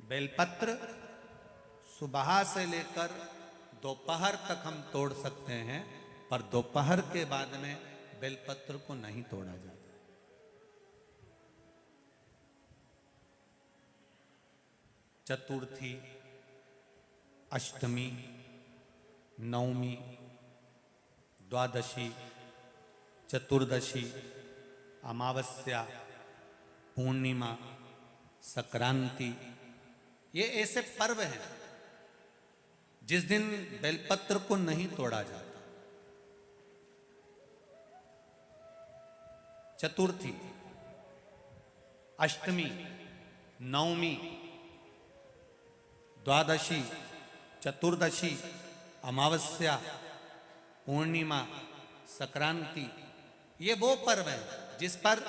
बेलपत्र सुबह से लेकर दोपहर तक हम तोड़ सकते हैं, पर दोपहर के बाद में बेलपत्र को नहीं तोड़ा जाता। चतुर्थी, अष्टमी, नवमी, द्वादशी, चतुर्दशी, अमावस्या, पूर्णिमा, संक्रांति, ये ऐसे पर्व हैं जिस दिन बेलपत्र को नहीं तोड़ा जाता। चतुर्थी, अष्टमी, नवमी, द्वादशी, चतुर्दशी, अमावस्या, पूर्णिमा, संक्रांति, ये वो पर्व है जिस पर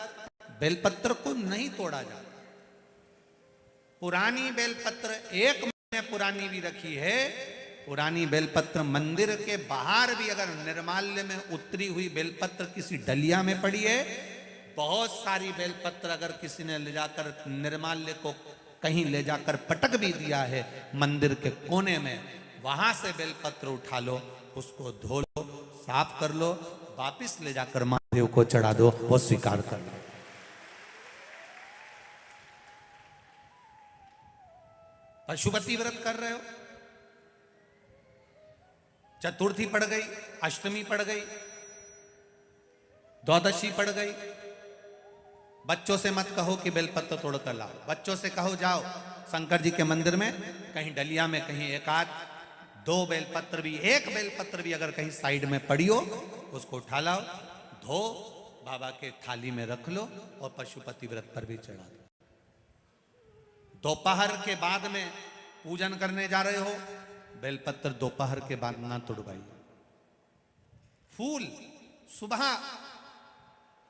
बेलपत्र को नहीं तोड़ा जाता। पुरानी बेलपत्र 1 महीने पुरानी भी रखी है। पुरानी बेलपत्र मंदिर के बाहर भी अगर निर्माल्य में उतरी हुई बेलपत्र किसी डलिया में पड़ी है, बहुत सारी बेलपत्र अगर किसी ने ले जाकर निर्माल्य को कहीं ले जाकर पटक भी दिया है मंदिर के कोने में, वहां से बेलपत्र उठा लो, उसको धो लो, साफ कर लो, वापिस ले जाकर महादेव को चढ़ा दो, वो स्वीकार कर लो। पशुपति व्रत कर रहे हो, चतुर्थी पड़ गई, अष्टमी पड़ गई, द्वादशी पड़ गई, बच्चों से मत कहो कि बेलपत्र तोड़ कर लाओ। बच्चों से कहो जाओ शंकर जी के मंदिर में कहीं डलिया में कहीं 1-2 बेलपत्र भी, 1 बेलपत्र भी अगर कहीं साइड में पड़ी हो, उसको उठा लाओ, धो, बाबा के थाली में रख लो और पशुपति व्रत पर भी चढ़ा दो। दोपहर के बाद में पूजन करने जा रहे हो, बेलपत्र दोपहर के बाद ना तोड़वाइए। फूल सुबह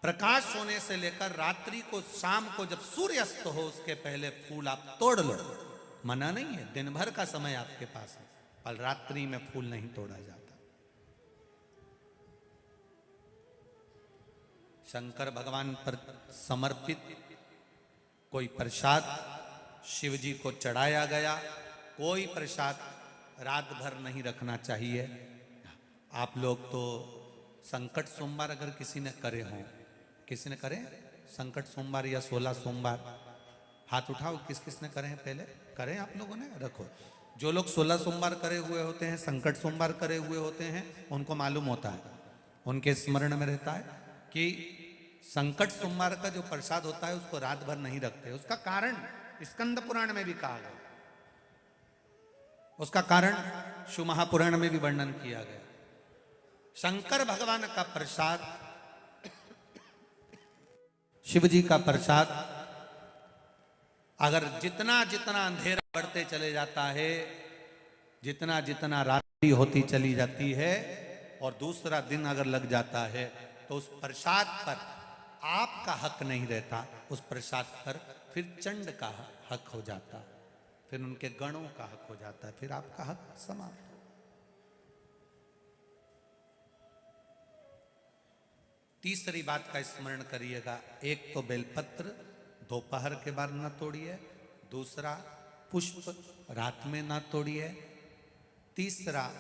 प्रकाश होने से लेकर रात्रि को, शाम को जब सूर्य अस्त हो उसके पहले फूल आप तोड़ लो, मना नहीं है, दिन भर का समय आपके पास है, पर रात्रि में फूल नहीं तोड़ा जाता। शंकर भगवान पर समर्पित कोई प्रसाद शिव जी को चढ़ाया गया, कोई प्रसाद रात भर नहीं रखना चाहिए। आप लोग तो संकट सोमवार अगर किसी ने करे हों, किसी ने करे संकट सोमवार या 16 सोमवार, हाथ उठाओ, किस किस ने करे हैं, पहले करें आप लोगों ने, रखो। जो लोग 16 सोमवार करे हुए होते हैं, संकट सोमवार करे हुए होते हैं, उनको मालूम होता है, उनके स्मरण में रहता है कि संकट सोमवार का जो प्रसाद होता है उसको रात भर नहीं रखते। उसका कारण स्कंद पुराण में भी कहा गया, उसका कारण शिव महापुराण में भी वर्णन किया गया। शंकर भगवान का प्रसाद, शिव जी का प्रसाद, अगर जितना जितना अंधेरा बढ़ते चले जाता है, जितना जितना रात्रि होती चली जाती है और दूसरा दिन अगर लग जाता है, तो उस प्रसाद पर आपका हक नहीं रहता, उस प्रसाद पर फिर चंड का हक हो जाता, फिर उनके गणों का हक हो जाता है, फिर आपका हक समाप्त। तीसरी बात का स्मरण करिएगा, एक तो बेलपत्र दोपहर के बाद ना तोड़िए, दूसरा पुष्प रात में ना तोड़िए, तीसरा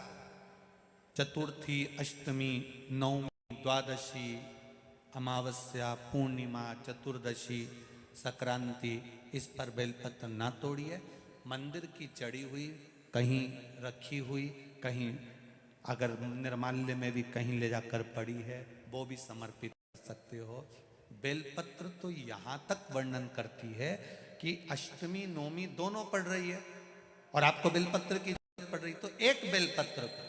चतुर्थी, अष्टमी, नवमी, द्वादशी, अमावस्या, पूर्णिमा, चतुर्दशी, संक्रांति, इस पर बेलपत्र ना तोड़िए। मंदिर की चढ़ी हुई, कहीं रखी हुई, कहीं अगर निर्माल्य में भी कहीं ले जाकर पड़ी है, वो भी समर्पित कर सकते हो। बेलपत्र तो यहां तक वर्णन करती है कि अष्टमी नवमी दोनों पड़ रही है और आपको बेलपत्र की जरूरत पड़ रही, तो एक बेलपत्र को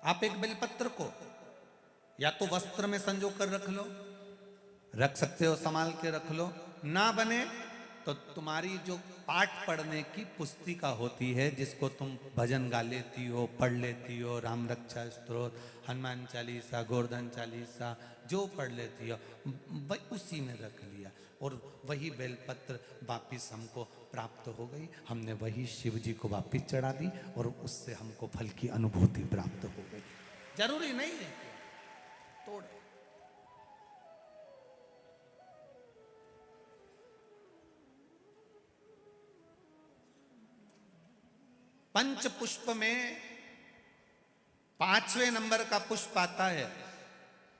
आप, एक बेलपत्र को या तो वस्त्र में संजो कर रख लो, रख सकते हो, संभाल के रख लो, ना बने तो तुम्हारी जो पाठ पढ़ने की पुस्तिका होती है, जिसको तुम भजन गा लेती हो, पढ़ लेती हो, राम रक्षा स्तोत्र, हनुमान चालीसा, गोवर्धन चालीसा, जो पढ़ लेती हो, वही उसी में रख लिया और वही बेलपत्र वापिस हमको प्राप्त हो गई। हमने वही शिव जी को वापिस चढ़ा दी और उससे हमको फल की अनुभूति प्राप्त हो गई। जरूरी नहीं है तोड़े। पंच पुष्प में 5वें नंबर का पुष्प आता है।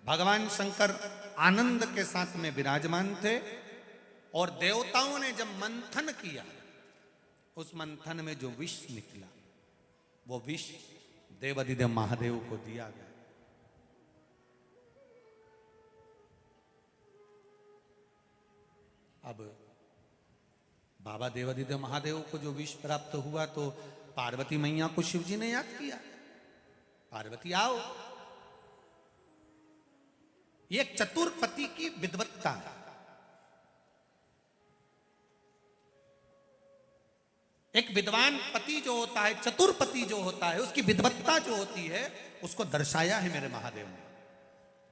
भगवान शंकर आनंद के साथ में विराजमान थे और देवताओं ने जब मंथन किया, उस मंथन में जो विष निकला, वो विष देवाधिदेव महादेव को दिया गया। अब बाबा देवाधिदेव महादेव को जो विष प्राप्त हुआ तो पार्वती मैया को शिव जी ने याद किया, पार्वती आओ। ये एक चतुर्पति की विद्वत्ता है। एक विद्वान पति जो होता है, चतुर्पति जो होता है, उसकी विद्वत्ता जो होती है, उसको दर्शाया है मेरे महादेव ने।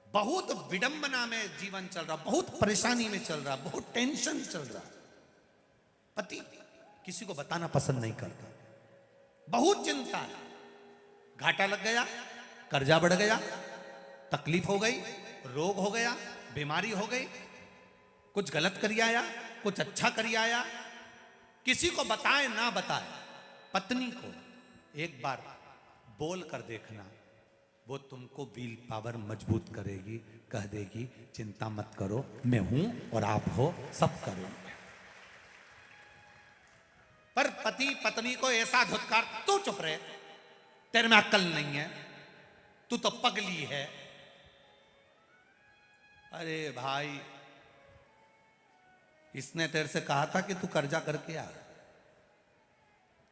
बहुत विडंबना में जीवन चल रहा, बहुत परेशानी में चल रहा, बहुत टेंशन चल रहा, पति किसी को बताना पसंद नहीं करता, बहुत चिंता है, घाटा लग गया, कर्जा बढ़ गया, तकलीफ हो गई, रोग हो गया, बीमारी हो गई, कुछ गलत करी आया, कुछ अच्छा करी आया, किसी को बताए ना बताए, पत्नी को एक बार बोल कर देखना, वो तुमको विल पावर मजबूत करेगी, कह देगी चिंता मत करो, मैं हूं और आप हो, सब करेंगे। पर पति पत्नी को ऐसा धुतकार, तू चुप रहे, तेरे में अक्ल नहीं है, तू तो पगली है। अरे भाई, इसने तेरे से कहा था कि तू कर्जा करके आ।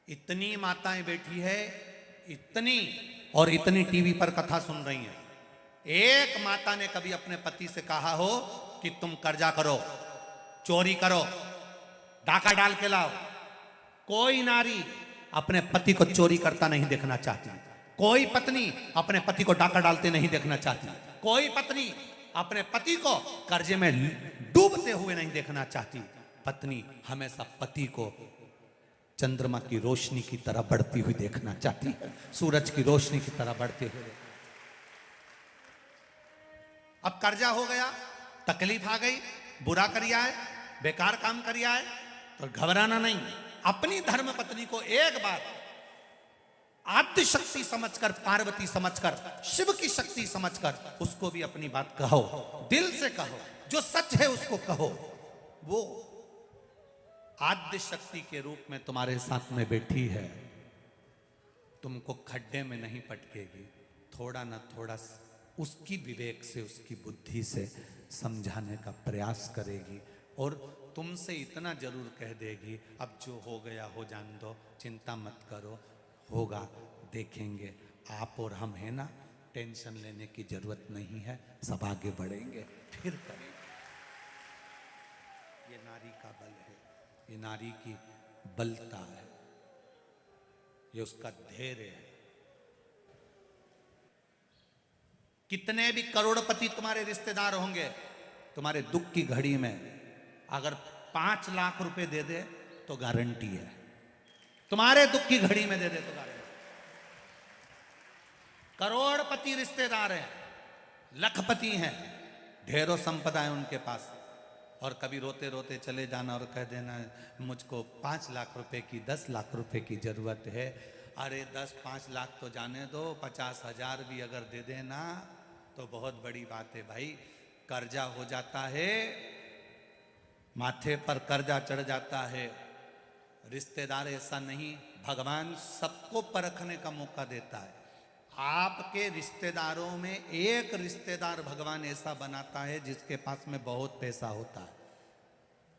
इतनी माताएं बैठी है, इतनी और इतनी टीवी पर कथा सुन रही हैं, एक माता ने कभी अपने पति से कहा हो कि तुम कर्जा करो, चोरी करो, डाका डाल के लाओ? कोई नारी अपने पति को चोरी करता नहीं देखना चाहती, कोई पत्नी अपने पति को डाका डालते नहीं देखना चाहती, कोई पत्नी अपने पति को कर्जे में डूबते हुए नहीं देखना चाहती। पत्नी हमेशा पति को चंद्रमा की रोशनी की तरह बढ़ती हुई देखना चाहती है, सूरज की रोशनी की तरह बढ़ते हुए। अब कर्जा हो गया, तकलीफ आ गई, बुरा करिया है, बेकार काम करिया है, तो घबराना नहीं। अपनी धर्म पत्नी को एक बार आद्य शक्ति समझकर, पार्वती समझकर, शिव की शक्ति समझकर उसको भी अपनी बात कहो, दिल से कहो, जो सच है उसको कहो। वो आद्य शक्ति के रूप में तुम्हारे साथ में बैठी है, तुमको खड्डे में नहीं पटकेगी, थोड़ा ना थोड़ा उसकी विवेक से, उसकी बुद्धि से समझाने का प्रयास करेगी और तुमसे इतना जरूर कह देगी, अब जो हो गया हो जान दो, चिंता मत करो, होगा, देखेंगे, आप और हम है ना, टेंशन लेने की जरूरत नहीं है, सब आगे बढ़ेंगे, फिर करेंगे। ये नारी का बल है, ये नारी की बलता है, ये उसका धैर्य है। कितने भी करोड़पति तुम्हारे रिश्तेदार होंगे, तुम्हारे दुख की घड़ी में अगर 5 लाख रुपए दे दे तो गारंटी है, तुम्हारे दुख की घड़ी में दे दे तो गारंटी। करोड़पति रिश्तेदार हैं, लखपति हैं, ढेरों संपदा है उनके पास, और कभी रोते रोते चले जाना और कह देना मुझको 5 लाख रुपए की, 10 लाख रुपए की जरूरत है। अरे 10-5 लाख तो जाने दो, 50,000 भी अगर दे देना तो बहुत बड़ी बात है भाई। कर्जा हो जाता है, माथे पर कर्जा चढ़ जाता है। रिश्तेदार ऐसा नहीं, भगवान सबको परखने का मौका देता है। आपके रिश्तेदारों में एक रिश्तेदार भगवान ऐसा बनाता है जिसके पास में बहुत पैसा होता है,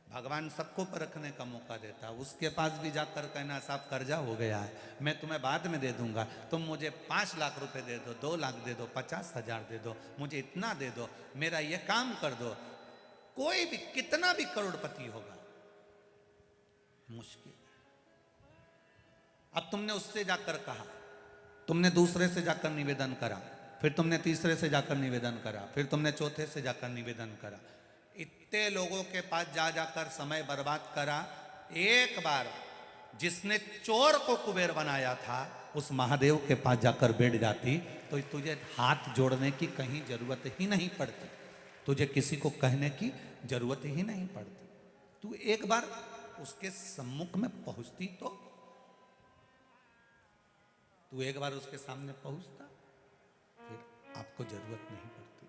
भगवान सबको परखने का मौका देता है। उसके पास भी जाकर कहना साहब कर्जा हो गया है, मैं तुम्हें बाद में दे दूंगा, तुम मुझे 5 लाख रुपए दे दो, 2 लाख दे दो, 50,000 दे दो, मुझे इतना दे दो, मेरा ये काम कर दो। कोई भी कितना भी करोड़पति होगा, मुश्किल। अब तुमने उससे जाकर कहा, तुमने दूसरे से जाकर निवेदन करा, फिर तुमने तीसरे से जाकर निवेदन करा, फिर तुमने चौथे से जाकर निवेदन करा, इतने लोगों के पास जा जाकर समय बर्बाद करा। एक बार जिसने चोर को कुबेर बनाया था उस महादेव के पास जाकर बैठ जाती तो तुझे हाथ जोड़ने की कहीं जरूरत ही नहीं पड़ती, तुझे किसी को कहने की जरूरत ही नहीं पड़ती। तू एक बार उसके सम्मुख में पहुंचती तो तू एक बार उसके सामने पहुंचता, फिर आपको जरूरत नहीं पड़ती।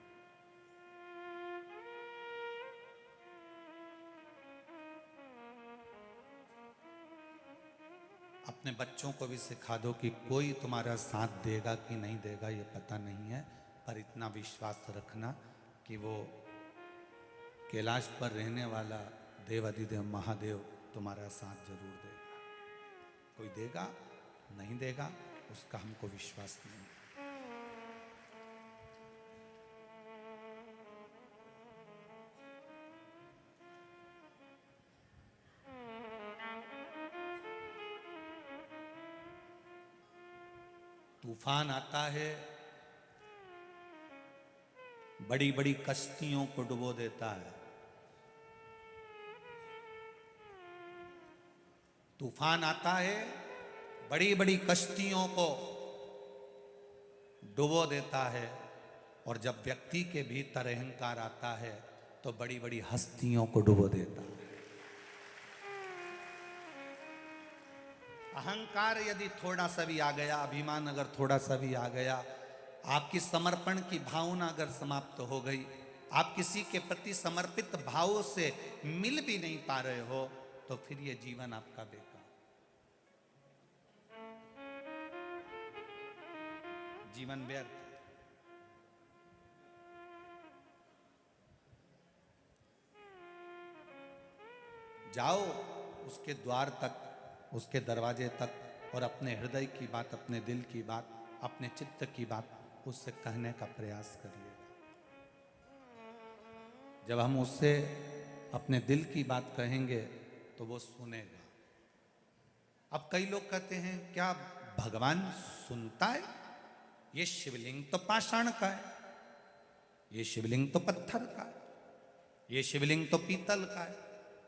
अपने बच्चों को भी सिखा दो कि कोई तुम्हारा साथ देगा कि नहीं देगा ये पता नहीं है, पर इतना विश्वास रखना कि वो कैलाश पर रहने वाला देवाधिदेव महादेव तुम्हारा साथ जरूर देगा। कोई देगा नहीं देगा उसका हमको विश्वास नहीं। तूफान आता है, बड़ी बड़ी कश्तियों को डुबो देता है। तूफान आता है, बड़ी बड़ी कश्तियों को डुबो देता है, और जब व्यक्ति के भीतर अहंकार आता है तो बड़ी बड़ी हस्तियों को डुबो देता है। अहंकार यदि थोड़ा सा भी आ गया, अभिमान अगर थोड़ा सा भी आ गया, आपकी समर्पण की भावना अगर समाप्त हो गई, आप किसी के प्रति समर्पित भाव से मिल भी नहीं पा रहे हो, तो फिर ये जीवन आपका बेकार। जीवन व्यर्थ। जाओ उसके द्वार तक, उसके दरवाजे तक, और अपने हृदय की बात, अपने दिल की बात, अपने चित्त की बात उससे कहने का प्रयास करिएगा। जब हम उससे अपने दिल की बात कहेंगे तो वो सुनेगा। अब कई लोग कहते हैं क्या भगवान सुनता है? ये शिवलिंग तो पाषाण का है, ये शिवलिंग तो पत्थर का है, ये शिवलिंग तो पीतल का है,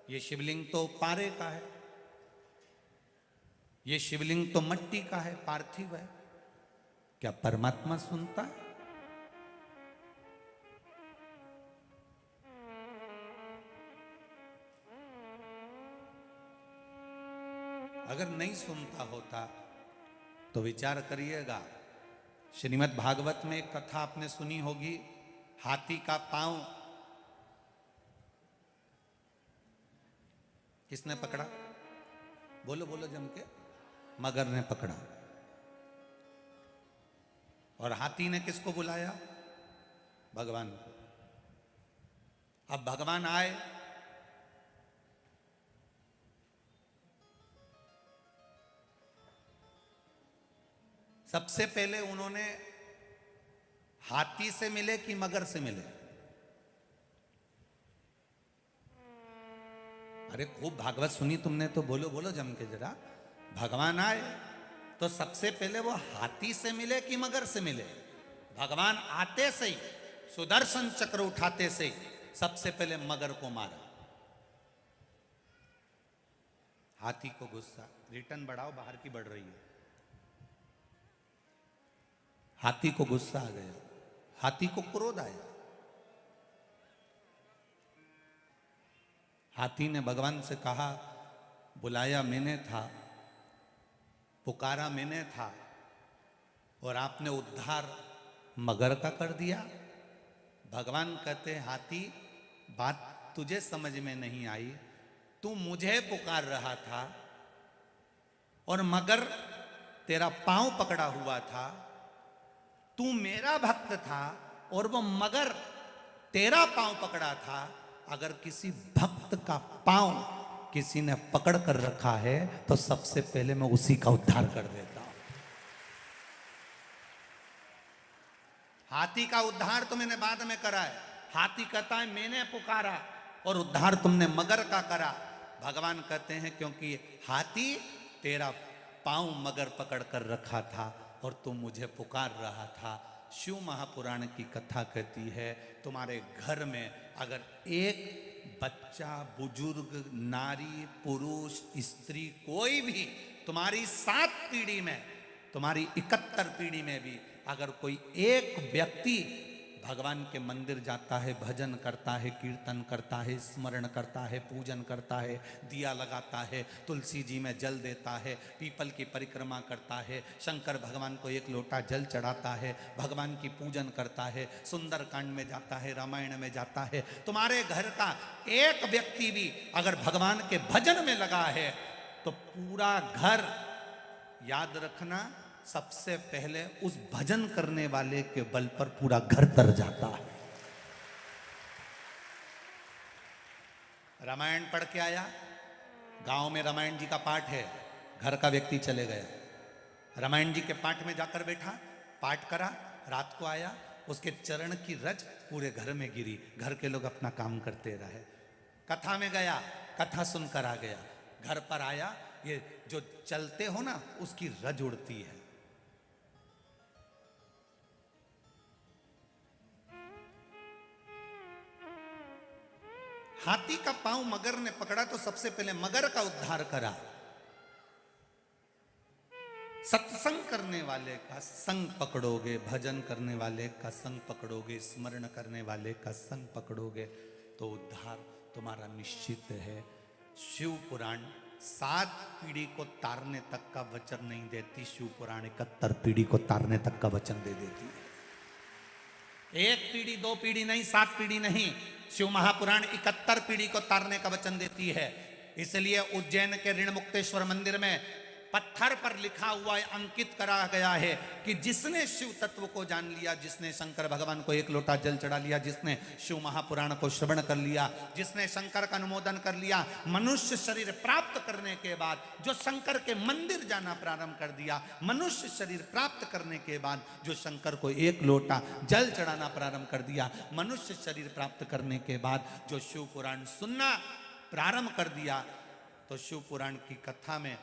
ये शिवलिंग तो पारे का है, ये शिवलिंग तो मट्टी का है, पार्थिव है। क्या परमात्मा सुनता है? अगर नहीं सुनता होता तो विचार करिएगा। श्रीमद् भागवत में एक कथा आपने सुनी होगी, हाथी का पांव किसने पकड़ा? बोलो बोलो जम के। मगर ने पकड़ा। और हाथी ने किसको बुलाया? भगवान को। अब भगवान आए, सबसे पहले उन्होंने हाथी से मिले कि मगर से मिले? अरे खूब भागवत सुनी तुमने तो बोलो बोलो जम के जरा। भगवान आए तो सबसे पहले वो हाथी से मिले कि मगर से मिले? भगवान आते से ही, सुदर्शन चक्र उठाते से ही सबसे पहले मगर को मारा। हाथी को गुस्सा, रिटर्न बढ़ाओ, बाहर की बढ़ रही है। हाथी को गुस्सा आ गया, हाथी को क्रोध आया। हाथी ने भगवान से कहा, बुलाया मैंने था, पुकारा मैंने था, और आपने उद्धार मगर का कर दिया। भगवान कहते, हाथी बात तुझे समझ में नहीं आई, तू मुझे पुकार रहा था और मगर तेरा पांव पकड़ा हुआ था। तू मेरा भक्त था और वो मगर तेरा पांव पकड़ा था। अगर किसी भक्त का पांव किसी ने पकड़ कर रखा है तो सबसे पहले मैं उसी का उद्धार कर देता हूं। हाथी का उद्धार तो मैंने बाद में करा है। हाथी कहता है मैंने पुकारा और उद्धार तुमने मगर का करा। भगवान कहते हैं क्योंकि हाथी तेरा पांव मगर पकड़ कर रखा था और तुम मुझे पुकार रहा था। शिव महापुराण की कथा कहती है, तुम्हारे घर में अगर एक बच्चा, बुजुर्ग, नारी, पुरुष, स्त्री, कोई भी तुम्हारी 7 पीढ़ी में, तुम्हारी 71 पीढ़ी में भी अगर कोई एक व्यक्ति भगवान के मंदिर जाता है, भजन करता है, कीर्तन करता है, स्मरण करता है, पूजन करता है, दिया लगाता है, तुलसी जी में जल देता है, पीपल की परिक्रमा करता है, शंकर भगवान को एक लोटा जल चढ़ाता है, भगवान की पूजन करता है, सुंदर कांड में जाता है, रामायण में जाता है, तुम्हारे घर का एक व्यक्ति भी अगर भगवान के भजन में लगा है तो पूरा घर, याद रखना, सबसे पहले उस भजन करने वाले के बल पर पूरा घर तर जाता है। रामायण पढ़ के आया, गांव में रामायण जी का पाठ है, घर का व्यक्ति चले गया, रामायण जी के पाठ में जाकर बैठा, पाठ करा, रात को आया, उसके चरण की रज पूरे घर में गिरी, घर के लोग अपना काम करते रहे। कथा में गया, कथा सुनकर आ गया, घर पर आया, ये जो चलते हो ना उसकी रज उड़ती है। हाथी का पांव मगर ने पकड़ा तो सबसे पहले मगर का उद्धार करा। सत्संग करने वाले का संग पकड़ोगे, भजन करने वाले का संग पकड़ोगे, स्मरण करने वाले का संग पकड़ोगे तो उद्धार तुम्हारा निश्चित है। शिव पुराण 7 पीढ़ी को तारने तक का वचन नहीं देती, शिव पुराण 71 पीढ़ी को तारने तक का वचन दे देती है। 1 पीढ़ी 2 पीढ़ी नहीं, 7 पीढ़ी नहीं, शिव महापुराण 71 पीढ़ी को तारने का वचन देती है। इसलिए उज्जैन के ऋण मुक्तेश्वर मंदिर में पत्थर पर लिखा हुआ है, अंकित करा गया है कि जिसने शिव तत्व को जान लिया, जिसने शंकर भगवान को एक लोटा जल चढ़ा लिया, जिसने शिव महापुराण को श्रवण कर लिया, जिसने शंकर का अनुमोदन कर लिया, मनुष्य शरीर प्राप्त करने के बाद जो शंकर के मंदिर जाना प्रारंभ कर दिया, मनुष्य शरीर प्राप्त करने के बाद जो शंकर को एक लोटा जल चढ़ाना प्रारंभ कर दिया, मनुष्य शरीर प्राप्त करने के बाद जो शिव पुराण सुनना प्रारंभ कर दिया, तो शिव पुराण की कथा में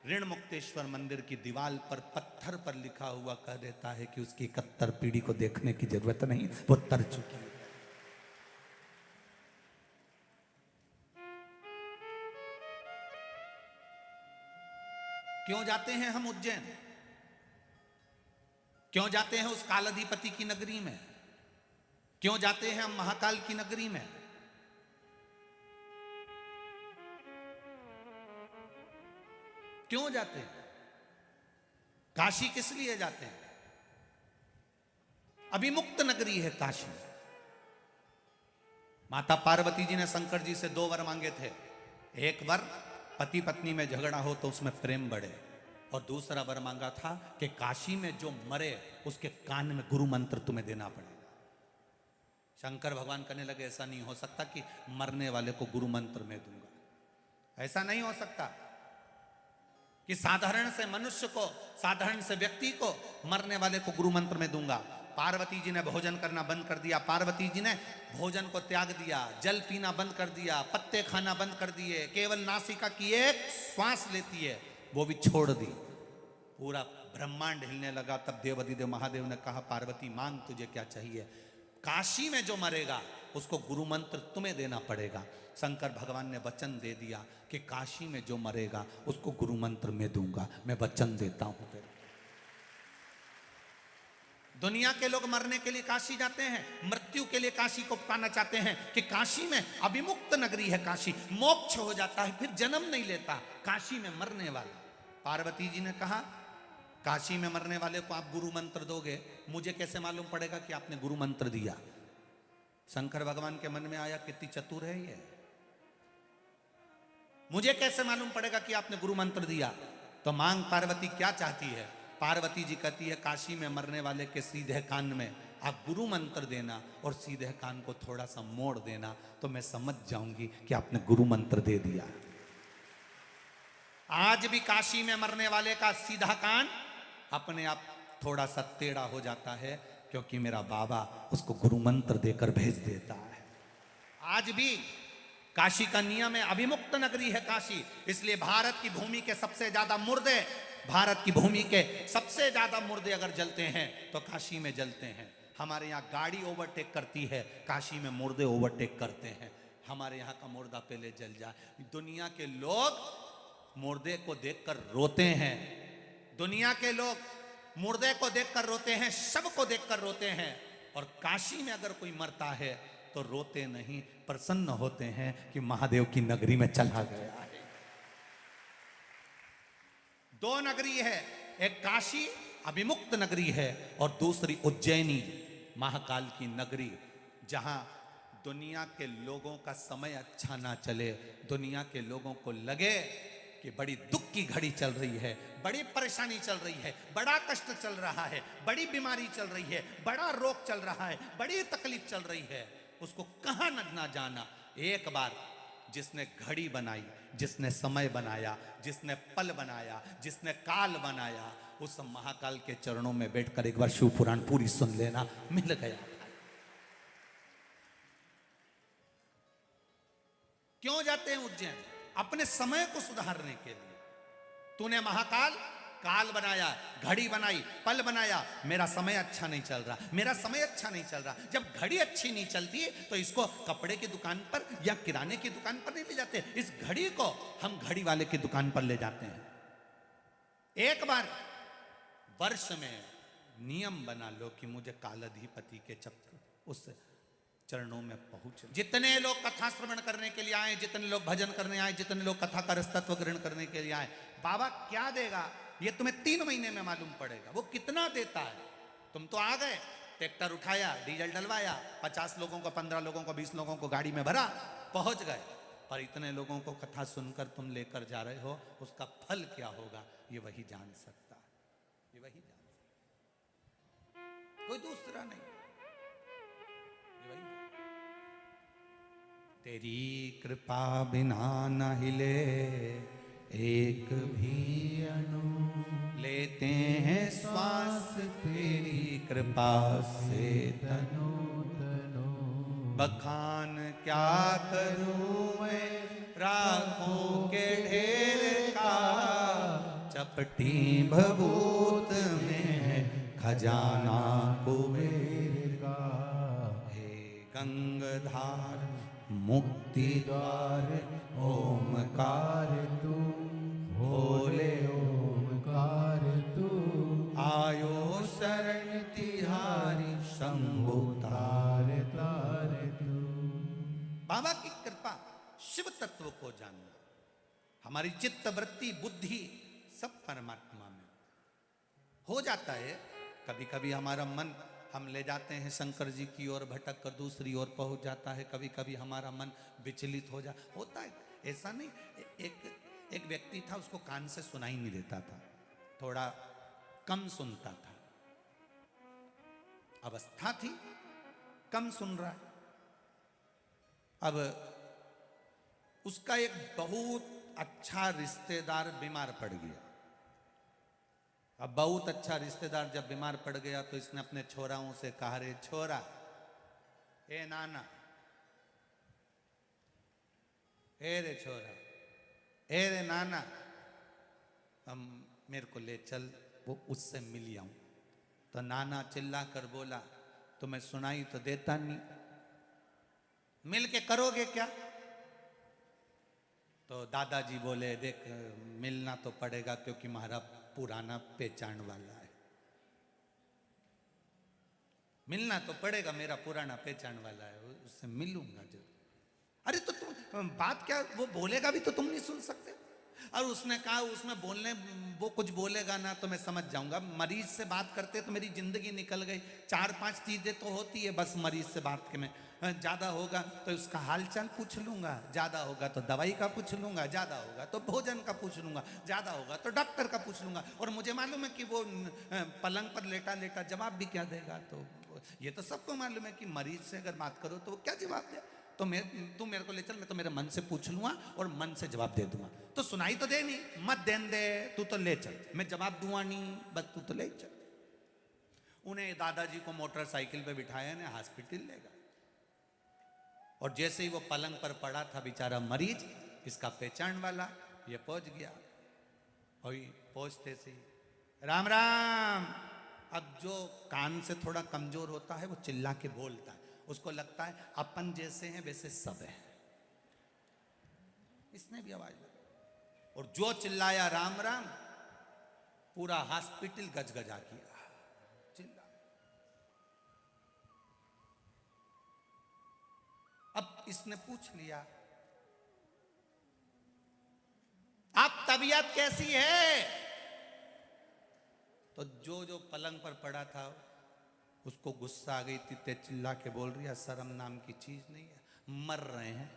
ऋण मुक्तेश्वर मंदिर की दीवार पर पत्थर पर लिखा हुआ कह देता है कि उसकी 71 पीढ़ी को देखने की जरूरत नहीं, वो तर चुकी है। क्यों जाते हैं हम उज्जैन? क्यों जाते हैं उस कालाधिपति की नगरी में? क्यों जाते हैं हम महाकाल की नगरी में? क्यों जाते हैं? काशी किस लिए जाते हैं? अभिमुक्त नगरी है काशी। माता पार्वती जी ने शंकर जी से 2 वर मांगे थे। एक वर पति पत्नी में झगड़ा हो तो उसमें प्रेम बढ़े, और दूसरा वर मांगा था कि काशी में जो मरे उसके कान में गुरु मंत्र तुम्हें देना पड़ेगा। शंकर भगवान कहने लगे ऐसा नहीं हो सकता कि मरने वाले को गुरु मंत्र में दूंगा। ऐसा नहीं हो सकता कि साधारण से मनुष्य को, साधारण से व्यक्ति को, मरने वाले को गुरु मंत्र में दूंगा। पार्वती जी ने भोजन करना बंद कर दिया, पार्वती जी ने भोजन को त्याग दिया, जल पीना बंद कर दिया, पत्ते खाना बंद कर दिए, केवल नासिका की एक श्वास लेती है वो भी छोड़ दी। पूरा ब्रह्मांड हिलने लगा। तब देवाधिदेव महादेव ने कहा पार्वती मांग तुझे क्या चाहिए? काशी में जो मरेगा उसको गुरु मंत्र तुम्हें देना पड़ेगा। शंकर भगवान ने वचन दे दिया कि काशी में जो मरेगा उसको गुरु मंत्र में दूंगा, मैं वचन देता हूं तेरे। दुनिया के लोग मरने के लिए काशी जाते हैं, मृत्यु के लिए काशी को पाना चाहते हैं कि काशी में अभिमुक्त नगरी है, काशी मोक्ष हो जाता है, फिर जन्म नहीं लेता, काशी में मरने वाला। पार्वती जी ने कहा काशी में मरने वाले को आप गुरु मंत्र दोगे, मुझे कैसे मालूम पड़ेगा कि आपने गुरु मंत्र दिया? शंकर भगवान के मन में आया कितनी चतुर है ये, मुझे कैसे मालूम पड़ेगा कि आपने गुरु मंत्र दिया? तो मांग पार्वती क्या चाहती है? पार्वती जी कहती है काशी में मरने वाले के सीधे कान में आप गुरु मंत्र देना और सीधे कान को थोड़ा सा मोड़ देना, तो मैं समझ जाऊंगी कि आपने गुरु मंत्र दे दिया। आज भी काशी में मरने वाले का सीधा कान अपने आप थोड़ा सा टेढ़ा हो जाता है, क्योंकि मेरा बाबा उसको गुरु मंत्र देकर भेज देता है। आज भी काशी का नियम है, अभिमुक्त नगरी है काशी। इसलिए भारत की भूमि के सबसे ज्यादा मुर्दे, भारत की भूमि के सबसे ज्यादा मुर्दे अगर जलते हैं तो काशी में जलते हैं। हमारे यहाँ गाड़ी ओवरटेक करती है, काशी में मुर्दे ओवरटेक करते हैं। हमारे यहाँ का मुर्दा पहले जल जाए। दुनिया के लोग मुर्दे को देखकर रोते हैं, दुनिया के लोग मुर्दे को देखकर रोते हैं, शव को देखकर रोते हैं, और काशी में अगर कोई मरता है तो रोते नहीं, प्रसन्न होते हैं कि महादेव की नगरी में चला गया है। दो नगरी है, एक काशी अभिमुक्त नगरी है और दूसरी उज्जैनी महाकाल की नगरी, जहां दुनिया के लोगों का समय अच्छा ना चले, दुनिया के लोगों को लगे कि बड़ी दुख की घड़ी चल रही है, बड़ी परेशानी चल रही है, बड़ा कष्ट चल रहा है, बड़ी बीमारी चल रही है, बड़ा रोग चल रहा है, बड़ी तकलीफ चल रही है, उसको कहां ना जाना। एक बार जिसने घड़ी बनाई, जिसने समय बनाया, जिसने पल बनाया, जिसने काल बनाया, उस महाकाल के चरणों में बैठकर एक बार शिव पुराण पूरी सुन लेना, मिल गया। क्यों जाते हैं उज्जैन? अपने समय को सुधारने के लिए। तूने महाकाल काल बनाया, घड़ी बनाई, पल बनाया, मेरा समय अच्छा नहीं चल रहा, मेरा समय अच्छा नहीं चल रहा। जब घड़ी अच्छी नहीं चलती तो इसको कपड़े की दुकान पर या किराने की दुकान पर नहीं ले जाते, इस घड़ी को हम घड़ी वाले की दुकान पर ले जाते हैं। एक बार वर्ष में नियम बना लो कि मुझे कालाधिपति के चक्र उस चरणों में पहुंच। जितने लोग कथा श्रवण करने के लिए आए, जितने लोग भजन करने आए, जितने लोग कथा का रसतत्व ग्रहण करने के लिए आए, बाबा क्या देगा ये तुम्हें 3 महीने में मालूम पड़ेगा। वो कितना देता है? तुम तो आ गए, ट्रैक्टर उठाया, डीजल डलवाया, 50 लोगों को, 15 लोगों को, 20 लोगों को गाड़ी में भरा, पहुंच गए। पर इतने लोगों को कथा सुनकर तुम लेकर जा रहे हो, उसका फल क्या होगा ये वही जान सकता है, ये वही जान सकता, कोई दूसरा नहीं। तेरी कृपा बिना न हिले एक भी अणु, लेते हैं श्वास तेरी कृपा से तनु तनु। बखान क्या करूं मैं राखों के ढेर का, चपटी भभूत में है खजाना कुबेर का। हे गंगाधार मुक्ति द्वार ओमकार तू, भोले ओमकार तू। आयो शरण तिहारी शंभु तार तार तू। बाबा की कृपा, शिव तत्व को जानना, हमारी चित्त वृत्ति बुद्धि सब परमात्मा में हो जाता है। कभी कभी हमारा मन हम ले जाते हैं शंकर जी की ओर, भटक कर दूसरी ओर पहुंच जाता है। कभी कभी हमारा मन विचलित होता है, ऐसा नहीं। एक व्यक्ति था, उसको कान से सुनाई नहीं देता था, थोड़ा कम सुनता था, अवस्था थी, कम सुन रहा है। अब उसका एक बहुत अच्छा रिश्तेदार बीमार पड़ गया। अब बहुत अच्छा रिश्तेदार जब बीमार पड़ गया तो इसने अपने छोराओं से कहा, रे छोरा, ए नाना, ए रे छोरा, ए रे नाना, हम मेरे को ले चल, वो उससे मिल आऊं। तो नाना चिल्ला कर बोला, तुम्हें सुनाई तो देता नहीं, मिल के करोगे क्या? तो दादाजी बोले, देख मिलना तो पड़ेगा क्योंकि हमारा पुराना पहचान वाला है, मिलना तो पड़ेगा, मेरा पुराना पहचान वाला है, उससे मिलूंगा जरूर। अरे तो तुम बात क्या, वो बोलेगा भी तो तुम नहीं सुन सकते? और उसने कहा, उसमें बोलने वो कुछ बोलेगा ना तो मैं समझ जाऊंगा। मरीज से बात करते तो मेरी जिंदगी निकल गई। 4-5 चीजें तो होती है बस मरीज से बात के में। ज्यादा होगा तो उसका हालचाल पूछ लूंगा, ज्यादा होगा तो दवाई का पूछ लूंगा, ज्यादा होगा तो भोजन का पूछ लूंगा, ज्यादा होगा तो डॉक्टर का पूछ लूंगा। और मुझे मालूम है कि वो पलंग पर लेटा लेटा जवाब भी क्या देगा। तो ये तो सबको मालूम है कि मरीज से अगर बात करो तो वो क्या जवाब दे। तो तू मेरे को ले चल, मैं तो मेरे मन से पूछ लूंगा और मन से जवाब दे दूंगा। तो सुनाई तो दे नहीं, मत देन दे, तू तो ले चल, मैं जवाब दूंगा नहीं, बस तू तो ले चल। उन्हें दादाजी को मोटरसाइकिल पे बिठाया ने हॉस्पिटल ले गए। और जैसे ही वो पलंग पर पड़ा था बेचारा मरीज, इसका पहचान वाला, ये पहुंच गया। और पहुंचते से राम राम। अब जो कान से थोड़ा कमजोर होता है वो चिल्ला के बोलता है, उसको लगता है अपन जैसे हैं वैसे सब है। इसने भी आवाज लगाई और जो चिल्लाया राम राम, पूरा हॉस्पिटल गजगजा किया, चिल्ला। इसने पूछ लिया, आप तबीयत कैसी है? तो जो जो पलंग पर पड़ा था उसको गुस्सा आ गई थी, ते चिल्ला के बोल रही है, शर्म नाम की चीज नहीं है, मर रहे हैं।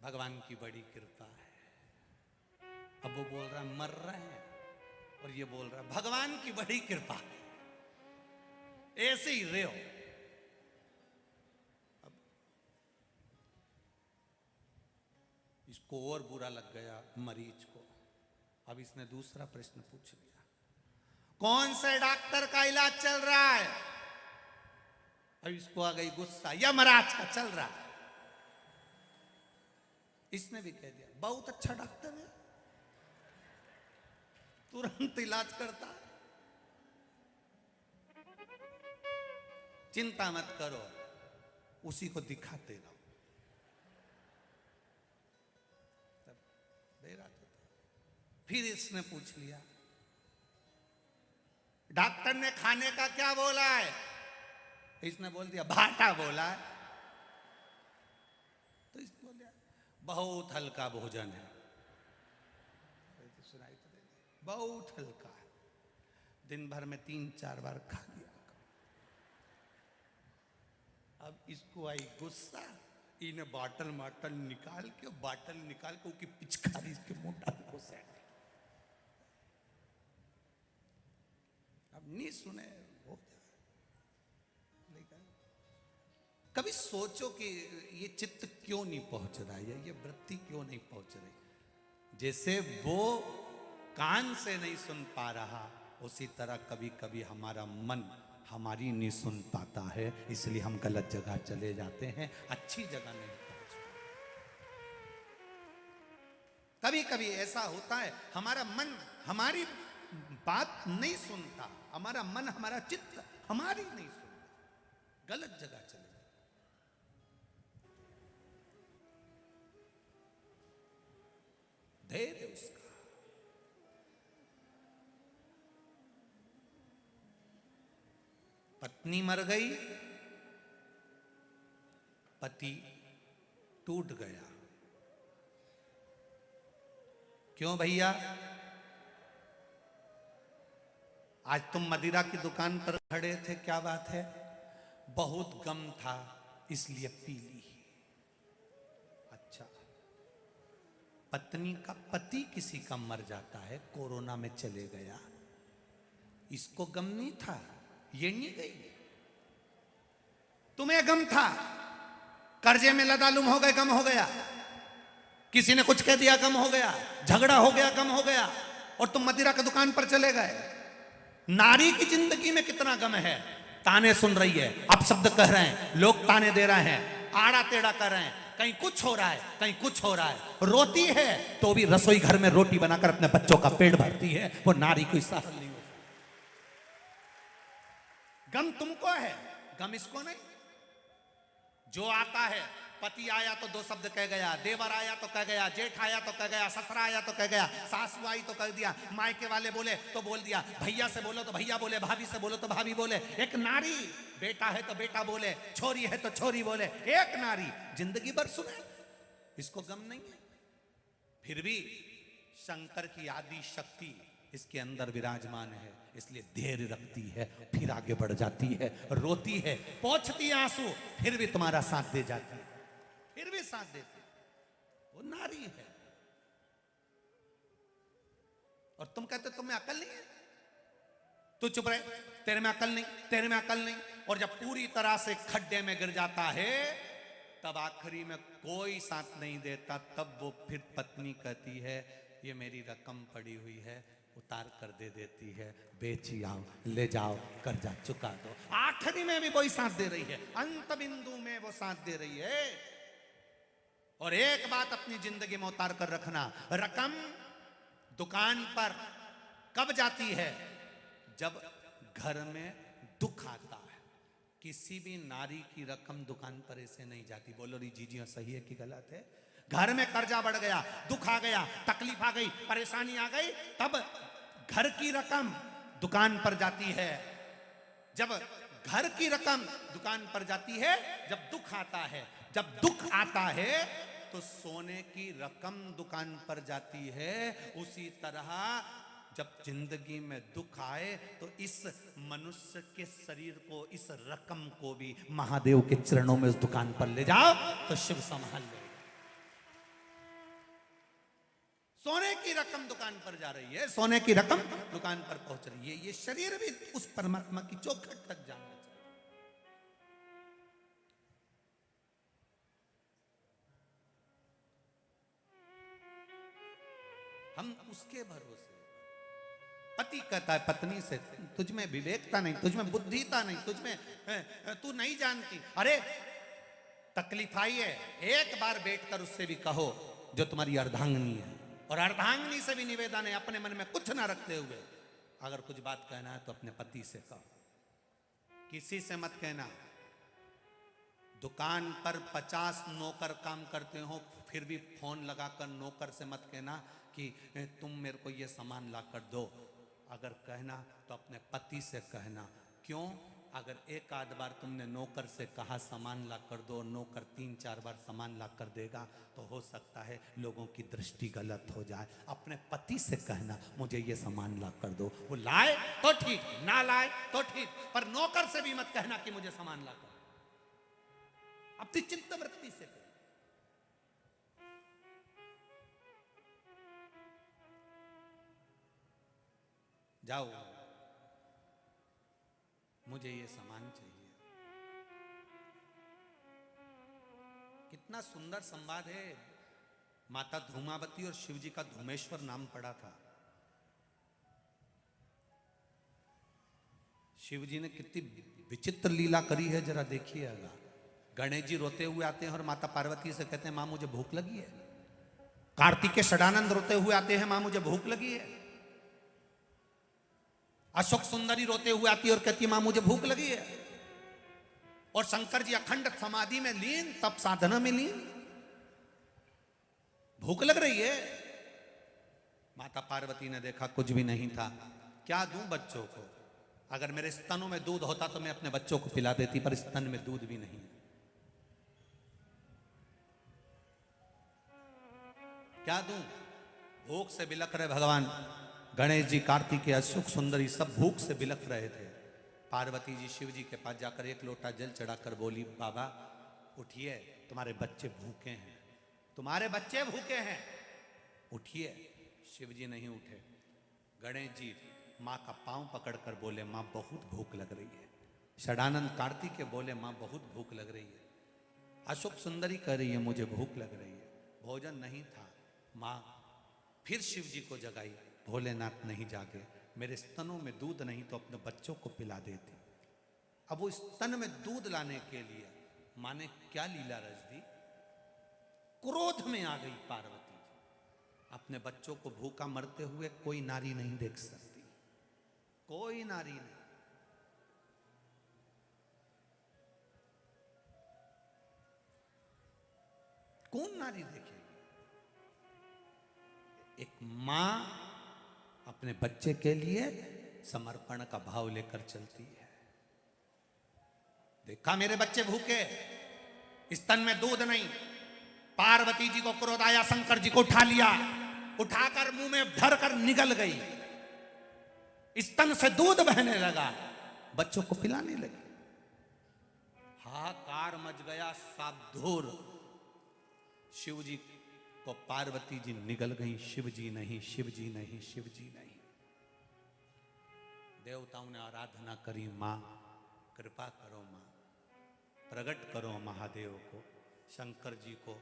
भगवान की बड़ी कृपा है। अब वो बोल रहा है मर रहे हैं, और ये बोल रहा है भगवान की बड़ी कृपा है, ऐसे ही रहो। अब इसको और बुरा लग गया मरीज को। अब इसने दूसरा प्रश्न पूछ लिया, कौन से डॉक्टर का इलाज चल रहा है? अब इसको आ गई गुस्सा, यमराज का चल रहा है। इसने भी कह दिया, बहुत अच्छा डॉक्टर है, तुरंत इलाज करता है, चिंता मत करो, उसी को दिखाते रहो। तब देर रात होता। फिर इसने पूछ लिया, डॉक्टर ने खाने का क्या बोला है? इसने बोल दिया भाटा बोला है। तो इसने बोल दिया बहुत हल्का भोजन है। तो सुनाई तो दे, बहुत हल्का है, दिन भर में 3-4 बार खा लिया। अब इसको आई गुस्सा, इन्हें बाटल निकाल के उसकी पिचकारी इसके मुंह डाल को सेट। अब नहीं सुने हो जाए। कभी सोचो कि ये चित्त क्यों नहीं पहुंच रहा है, ये वृत्ति क्यों नहीं पहुंच रही? जैसे वो कान से नहीं सुन पा रहा, उसी तरह कभी कभी हमारा मन हमारी नहीं सुन पाता है, इसलिए हम गलत जगह चले जाते हैं, अच्छी जगह नहीं पहुंच पाते। कभी कभी ऐसा होता है, हमारा मन हमारी बात नहीं सुनता, हमारा मन हमारा चित्त हमारी नहीं सुनता, गलत जगह चले जाते। धैर्य उसका। पत्नी मर गई, पति टूट गया। क्यों भैया? आज तुम मदिरा की दुकान पर खड़े थे, क्या बात है? बहुत गम था इसलिए पी ली। अच्छा, पत्नी का पति किसी का मर जाता है, कोरोना में चले गया, इसको गम नहीं था, ये नहीं गई। तुम्हें गम था, कर्जे में लदालुम हो गए, गम हो गया, किसी ने कुछ कह दिया, गम हो गया, झगड़ा हो गया, गम हो गया, और तुम मदिरा की दुकान पर चले गए। नारी की जिंदगी में कितना गम है। ताने सुन रही है, अपशब्द कह रहे हैं, लोग ताने दे रहे हैं, आड़ा टेढ़ा कर रहे हैं, कहीं कुछ हो रहा है, कहीं कुछ हो रहा है। रोती है तो भी रसोई घर में रोटी बनाकर अपने बच्चों का पेट भरती है, वो नारी कोई सहन नहीं। गम तुमको है, गम इसको नहीं। जो आता है, पति आया तो 2 शब्द कह गया, देवर आया तो कह गया, जेठ आया तो कह गया, ससुरा आया तो कह गया, सासू आई तो कह दिया, मायके वाले बोले तो बोल दिया, भैया से बोलो तो भैया बोले, भाभी से बोलो तो भाभी बोले। एक नारी, बेटा है तो बेटा बोले, छोरी है तो छोरी बोले, एक नारी जिंदगी भर सुने, इसको गम नहीं है। फिर भी शंकर की आदि शक्ति इसके अंदर विराजमान है, इसलिए धैर्य रखती है, फिर आगे बढ़ जाती है, रोती है, पोंछती आंसू, फिर भी तुम्हारा साथ दे जाती है, फिर भी साथ देती है। वो नारी है। और तुम कहते तुम्हें अकल नहीं है, तू चुप रहे, तेरे में अकल नहीं, तेरे में अकल नहीं। और जब पूरी तरह से खड्डे में गिर जाता है, तब आखिरी में कोई साथ नहीं देता, तब वो फिर पत्नी कहती है, ये मेरी रकम पड़ी हुई है, उतार कर दे देती है, बेची आओ, ले जाओ, कर्जा चुका दो। आखिरी में भी वही साथ दे रही है, अंत बिंदु में वो साथ दे रही है। और एक बात अपनी जिंदगी में उतार कर रखना, रकम दुकान पर कब जाती है? जब घर में दुख आता है। किसी भी नारी की रकम दुकान पर ऐसे नहीं जाती। बोलो री जीजी सही है कि गलत है? घर में कर्जा बढ़ गया, दुख आ गया, तकलीफ आ गई, परेशानी आ गई, तब घर की रकम दुकान पर जाती है, जब घर की रकम दुकान पर जाती है, जब दुख आता है, जब दुख आता है तो सोने की रकम दुकान पर जाती है। उसी तरह जब जिंदगी में दुख आए तो इस मनुष्य के शरीर को, इस रकम को भी महादेव के चरणों में उस दुकान पर ले जाओ तो शिव संभाल ले। सोने की रकम दुकान पर जा रही है, सोने की रकम दुकान पर पहुंच रही है। ये शरीर भी उस परमात्मा की चौखट तक जाना चाहिए। हम उसके भरोसे। पति कहता है पत्नी से, तुझमें विवेकता नहीं, तुझमें बुद्धिता नहीं, तुझमें तू नहीं जानती। अरे तकलीफ आई है, एक बार बैठकर उससे भी कहो जो तुम्हारी अर्धांगिनी है, और अर्धांगिनी से भी निवेदन है अपने मन में कुछ ना रखते हुए, अगर कुछ बात कहना है तो अपने पति से कहो, किसी से मत कहना। दुकान पर 50 नौकर काम करते हो, फिर भी फोन लगाकर नौकर से मत कहना कि तुम मेरे को ये सामान ला कर दो। अगर कहना तो अपने पति से कहना। क्यों? अगर एक आध बार तुमने नौकर से कहा सामान ला कर दो, नौकर 3-4 बार सामान ला कर देगा, तो हो सकता है लोगों की दृष्टि गलत हो जाए। अपने पति से कहना मुझे ये सामान ला कर दो, वो लाए तो ठीक, ना लाए तो ठीक, पर नौकर से भी मत कहना कि मुझे सामान ला कर। अपनी चित्त वृत्ति से करो। जाओ, मुझे ये सामान चाहिए। कितना सुंदर संवाद है। माता धूमावती और शिवजी का धूमेश्वर नाम पड़ा था। शिवजी ने कितनी विचित्र लीला करी है, जरा देखिएगा। गणेश जी रोते हुए आते हैं और माता पार्वती से कहते हैं मां मुझे भूख लगी है। कार्तिकेय षडानंद रोते हुए आते हैं, मां मुझे भूख लगी है। अशोक सुंदरी रोते हुए आती है और कहती है मां मुझे भूख लगी है। और शंकर जी अखंड समाधि में लीन, तप साधना में लीन, भूख लग रही है। माता पार्वती ने देखा कुछ भी नहीं था, क्या दूं बच्चों को? अगर मेरे स्तनों में दूध होता तो मैं अपने बच्चों को पिला देती, पर स्तन में दूध भी नहीं है। क्या दूं? भूख से बिलख रहे भगवान गणेश जी, कार्तिकेय, अशोक सुंदरी सब भूख से बिलख रहे थे। पार्वती जी शिव जी के पास जाकर एक लोटा जल चढ़ाकर बोली, बाबा उठिए, तुम्हारे बच्चे भूखे हैं, तुम्हारे बच्चे भूखे हैं, उठिए। शिव जी नहीं उठे। गणेश जी माँ का पांव पकड़कर बोले, माँ बहुत भूख लग रही है। षडानंद कार्तिकेय बोले, माँ बहुत भूख लग रही है। अशोक सुंदरी कह रही है मुझे भूख लग रही है। भोजन नहीं था। माँ फिर शिव जी को जगाई, भोलेनाथ नहीं जागे, मेरे स्तनों में दूध नहीं तो अपने बच्चों को पिला देती। अब वो स्तन में दूध लाने के लिए मां ने क्या लीला रच दी, क्रोध में आ गई पार्वती जी। अपने बच्चों को भूखा मरते हुए कोई नारी नहीं देख सकती, कोई नारी नहीं। कौन नारी देखेगी? एक मां अपने बच्चे के लिए समर्पण का भाव लेकर चलती है। देखा मेरे बच्चे भूखे, स्तन में दूध नहीं। पार्वती जी को क्रोध आया, शंकर जी को उठा लिया, उठाकर मुंह में भरकर निगल गई। स्तन से दूध बहने लगा, बच्चों को पिलाने लगी। हाहाकार मच गया, साबधूर। शिव जी को पार्वती जी निगल गई, शिव जी नहीं, शिव जी नहीं, शिव जी नहीं। देवताओं ने आराधना करी, मां कृपा करो, मां प्रकट करो महादेव को। शंकर जी को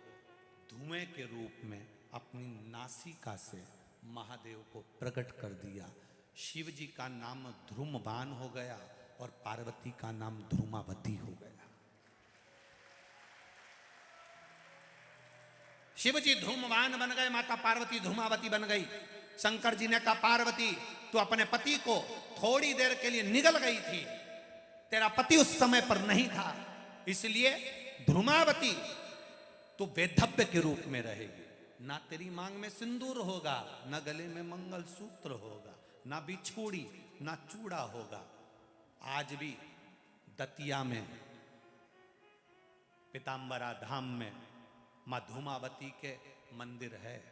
धुएं के रूप में अपनी नासिका से महादेव को प्रकट कर दिया। शिव जी का नाम ध्रुमबान हो गया और पार्वती का नाम ध्रुमावती हो गया। शिव जी धूमवान बन गए, माता पार्वती धूमावती बन गई। शंकर जी ने कहा, पार्वती तू अपने पति को थोड़ी देर के लिए निगल गई थी, तेरा पति उस समय पर नहीं था, इसलिए धूमावती तू वैधव्य के रूप में रहेगी। ना तेरी मांग में सिंदूर होगा, ना गले में मंगलसूत्र होगा, ना बिछुड़ी, ना चूड़ा होगा। आज भी दतिया में पीताम्बरा धाम में माँ धूमावती के मंदिर है।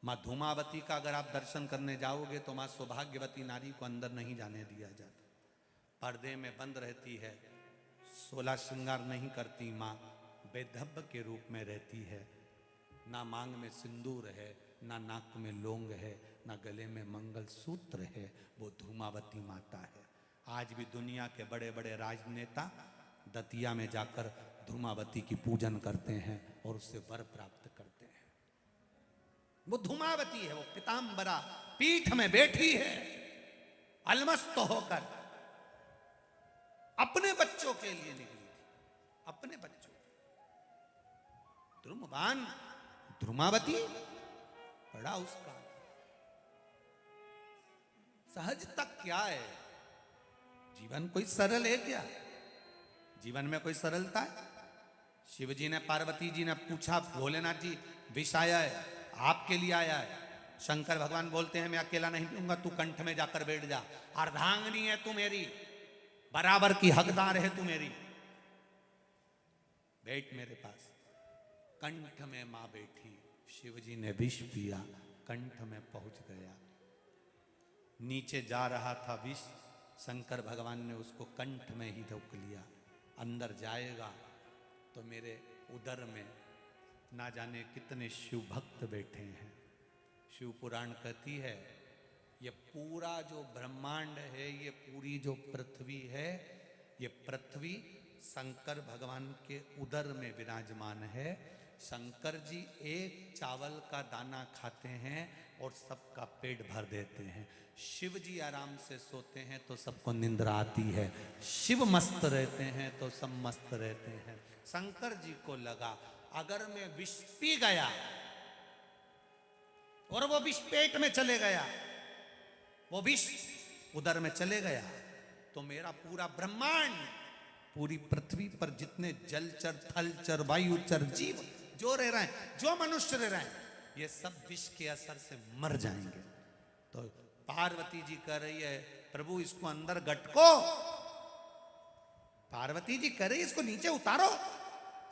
माँ धूमावती का अगर आप दर्शन करने जाओगे तो माँ सौभाग्यवती नारी को अंदर नहीं जाने दिया जाता, पर्दे में बंद रहती है, 16 श्रृंगार नहीं करती माँ, बेधब्ब के रूप में रहती है। ना मांग में सिंदूर है, ना नाक में लौंग है, ना गले में मंगलसूत्र है, वो धूमावती माता है। आज भी दुनिया के बड़े बड़े राजनेता दतिया में जाकर धूमावती की पूजन करते हैं और उससे वर प्राप्त करते हैं। वो धूमावती है, वो पीताम्बरा पीठ में बैठी है अलमस्त होकर, अपने बच्चों के लिए निकली थी, अपने बच्चों। ध्रुमवान ध्रुमावती बड़ा उसका सहजता क्या है? जीवन कोई सरल है क्या? जीवन में कोई सरलता है? शिव जी ने, पार्वती जी ने पूछा, भोलेनाथ जी विष आया है, आपके लिए आया है। शंकर भगवान बोलते हैं मैं अकेला नहीं पीऊंगा, तू कंठ में जाकर बैठ जा, अर्धांगिनी है तू मेरी, बराबर की हकदार है तू मेरी, बैठ मेरे पास। कंठ में मां बैठी, शिव जी ने विष पिया, कंठ में पहुंच गया। नीचे जा रहा था विष, शंकर भगवान ने उसको कंठ में ही रोक लिया। अंदर जाएगा तो मेरे उदर में ना जाने कितने शिव भक्त बैठे हैं। शिव पुराण कहती है ये पूरा जो ब्रह्मांड है, ये पूरी जो पृथ्वी है, ये पृथ्वी शंकर भगवान के उदर में विराजमान है। शंकर जी एक चावल का दाना खाते हैं और सबका पेट भर देते हैं। शिव जी आराम से सोते हैं तो सबको निंद्रा आती है, शिव मस्त रहते हैं तो सब मस्त रहते हैं। शंकर जी को लगा अगर मैं विष पी गया और वो विष पेट में चले गया, वो विष उदर में चले गया, तो मेरा पूरा ब्रह्मांड, पूरी पृथ्वी पर जितने जलचर, थलचर, वायुचर जीव जो रह रहे हैं, जो मनुष्य रह रहे हैं, ये सब विष के असर से मर जाएंगे। तो पार्वती जी कह रही है प्रभु इसको अंदर गटको, पार्वती जी कह रही इसको नीचे उतारो।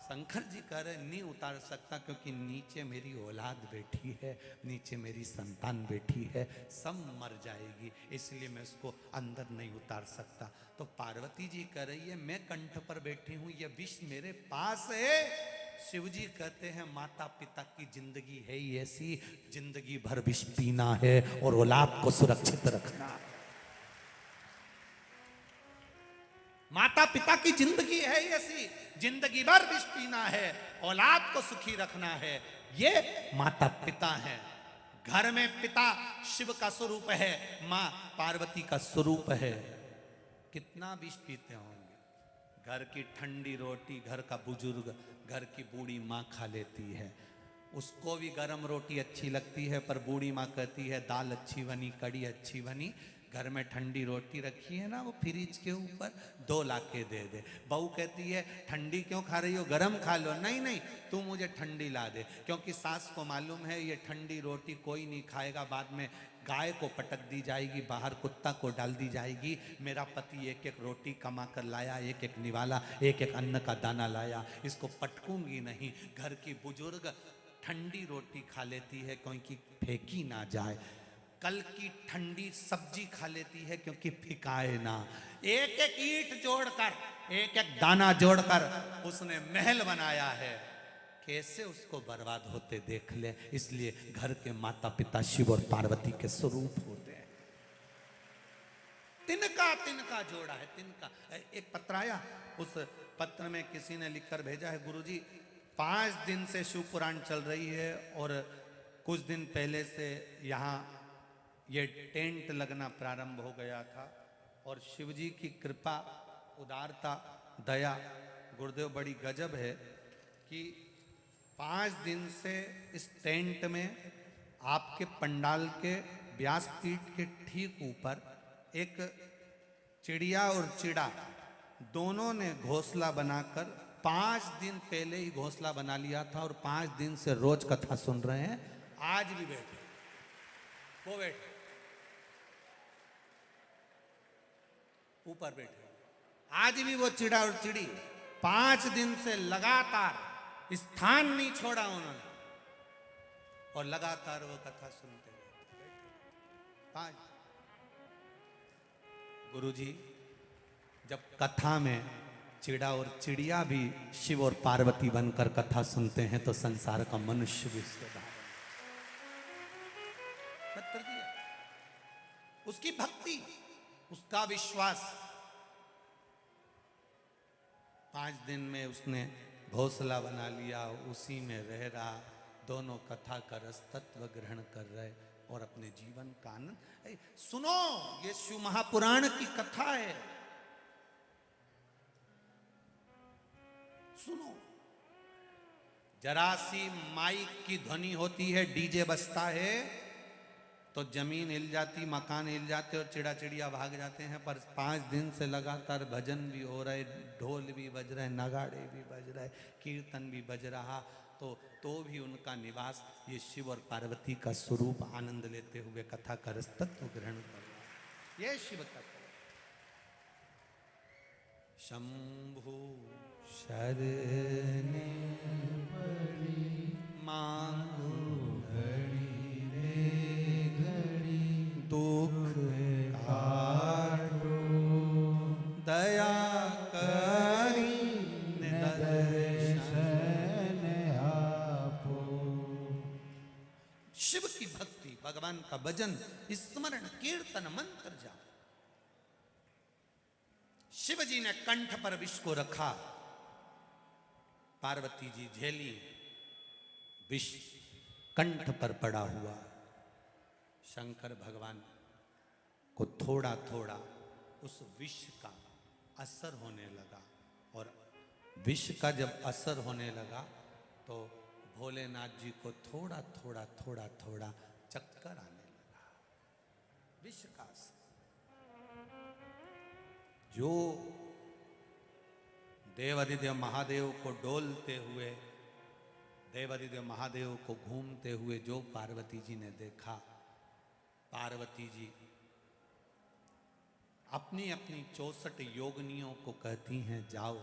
शंकर जी कह रहे नहीं उतार सकता, क्योंकि नीचे मेरी औलाद बैठी है, नीचे मेरी संतान बैठी है, सब मर जाएगी, इसलिए मैं उसको अंदर नहीं उतार सकता। तो पार्वती जी कह रही है मैं कंठ पर बैठी हूं, ये विष मेरे पास है। शिव जी कहते हैं माता पिता की जिंदगी है ही ऐसी, जिंदगी भर विष पीना है और औलाद को सुरक्षित रखना है। माता पिता की जिंदगी है ऐसी, जिंदगी भर विष पीना है, औलाद को सुखी रखना है, ये माता पिता है। घर में पिता शिव का स्वरूप है, मां पार्वती का स्वरूप है। कितना विष पीते होंगे। घर की ठंडी रोटी घर का बुजुर्ग, घर की बूढ़ी माँ खा लेती है, उसको भी गर्म रोटी अच्छी लगती है, पर बूढ़ी माँ कहती है दाल अच्छी बनी, कड़ी अच्छी बनी। घर में ठंडी रोटी रखी है ना, वो फ्रिज के ऊपर 2 लाके दे दे। बहू कहती है ठंडी क्यों खा रही हो, गरम खा लो। नहीं नहीं, तू मुझे ठंडी ला दे, क्योंकि सास को मालूम है ये ठंडी रोटी कोई नहीं खाएगा, बाद में गाय को पटक दी जाएगी, बाहर कुत्ता को डाल दी जाएगी। मेरा पति एक एक रोटी कमा कर लाया, एक एक निवाला, एक एक अन्न का दाना लाया, इसको पटकूंगी नहीं। घर की बुजुर्ग ठंडी रोटी खा लेती है क्योंकि फेंकी ना जाए, कल की ठंडी सब्जी खा लेती है क्योंकि फिकाए ना। एक एक ईंट जोड़कर, एक एक दाना जोड़कर उसने महल बनाया है, कैसे उसको बर्बाद होते देख ले। इसलिए घर के माता पिता शिव और पार्वती के स्वरूप होते हैं। तिनका तिनका जोड़ा है, तिनका। एक पत्र आया, उस पत्र में किसी ने लिखकर भेजा है गुरुजी 5 दिन से शिव पुराण चल रही है और कुछ दिन पहले से यहाँ ये टेंट लगना प्रारंभ हो गया था, और शिव जी की कृपा, उदारता, दया गुरुदेव बड़ी गजब है कि 5 दिन से इस टेंट में आपके पंडाल के व्यासपीठ के ठीक ऊपर एक चिड़िया और चिड़ा दोनों ने घोंसला बनाकर 5 दिन पहले ही घोंसला बना लिया था, और 5 दिन से रोज कथा सुन रहे हैं। आज भी बैठे, वो बैठे ऊपर बैठे। आज भी वो चिड़ा और चिड़ी 5 दिन से लगातार स्थान नहीं छोड़ा उन्होंने, और लगातार वो कथा सुनते रहते। 5 गुरुजी जब कथा में चिड़ा और चिड़िया भी शिव और पार्वती बनकर कथा सुनते हैं तो संसार का मनुष्य भी उसके बारे में उत्तर दिया। उसकी भक्ति, उसका विश्वास। 5 दिन में उसने घोंसला बना लिया, उसी में रह रहा। दोनों कथा का रस तत्व ग्रहण कर रहे और अपने जीवन का आनंद। सुनो, ये शिव महापुराण की कथा है, सुनो। जरा सी माइक की ध्वनि होती है, डीजे बजता है तो जमीन हिल जाती, मकान हिल जाते और चिड़ा चिड़िया भाग जाते हैं। पर 5 दिन से लगातार भजन भी हो रहे, ढोल भी बज रहे, नगाड़े भी बज रहे, कीर्तन भी बज रहा, तो भी उनका निवास ये शिव और पार्वती का स्वरूप आनंद लेते हुए कथा का रस तत्व ग्रहण कर रहा। ये शिव कथा। शंभु शरणे पड़ी मांगो घड़ी रे घड़ी, दुख काटो दया करी दर्शन आपो। शिव की भक्ति, भगवान का भजन, स्मरण, कीर्तन, मंत्र जाप। शिव जी ने कंठ पर विष को रखा, पार्वती जी झेली, विष कंठ पर पड़ा हुआ। शंकर भगवान को थोड़ा थोड़ा उस विष का असर होने लगा, और विष का जब असर होने लगा तो भोलेनाथ जी को थोड़ा थोड़ा थोड़ा थोड़ा चक्कर आने लगा, विष का असर। जो देवादिदेव महादेव को डोलते हुए, देवादिदेव महादेव को घूमते हुए जो पार्वती जी ने देखा, पार्वती जी अपनी अपनी 64 योगिनियों को कहती हैं, जाओ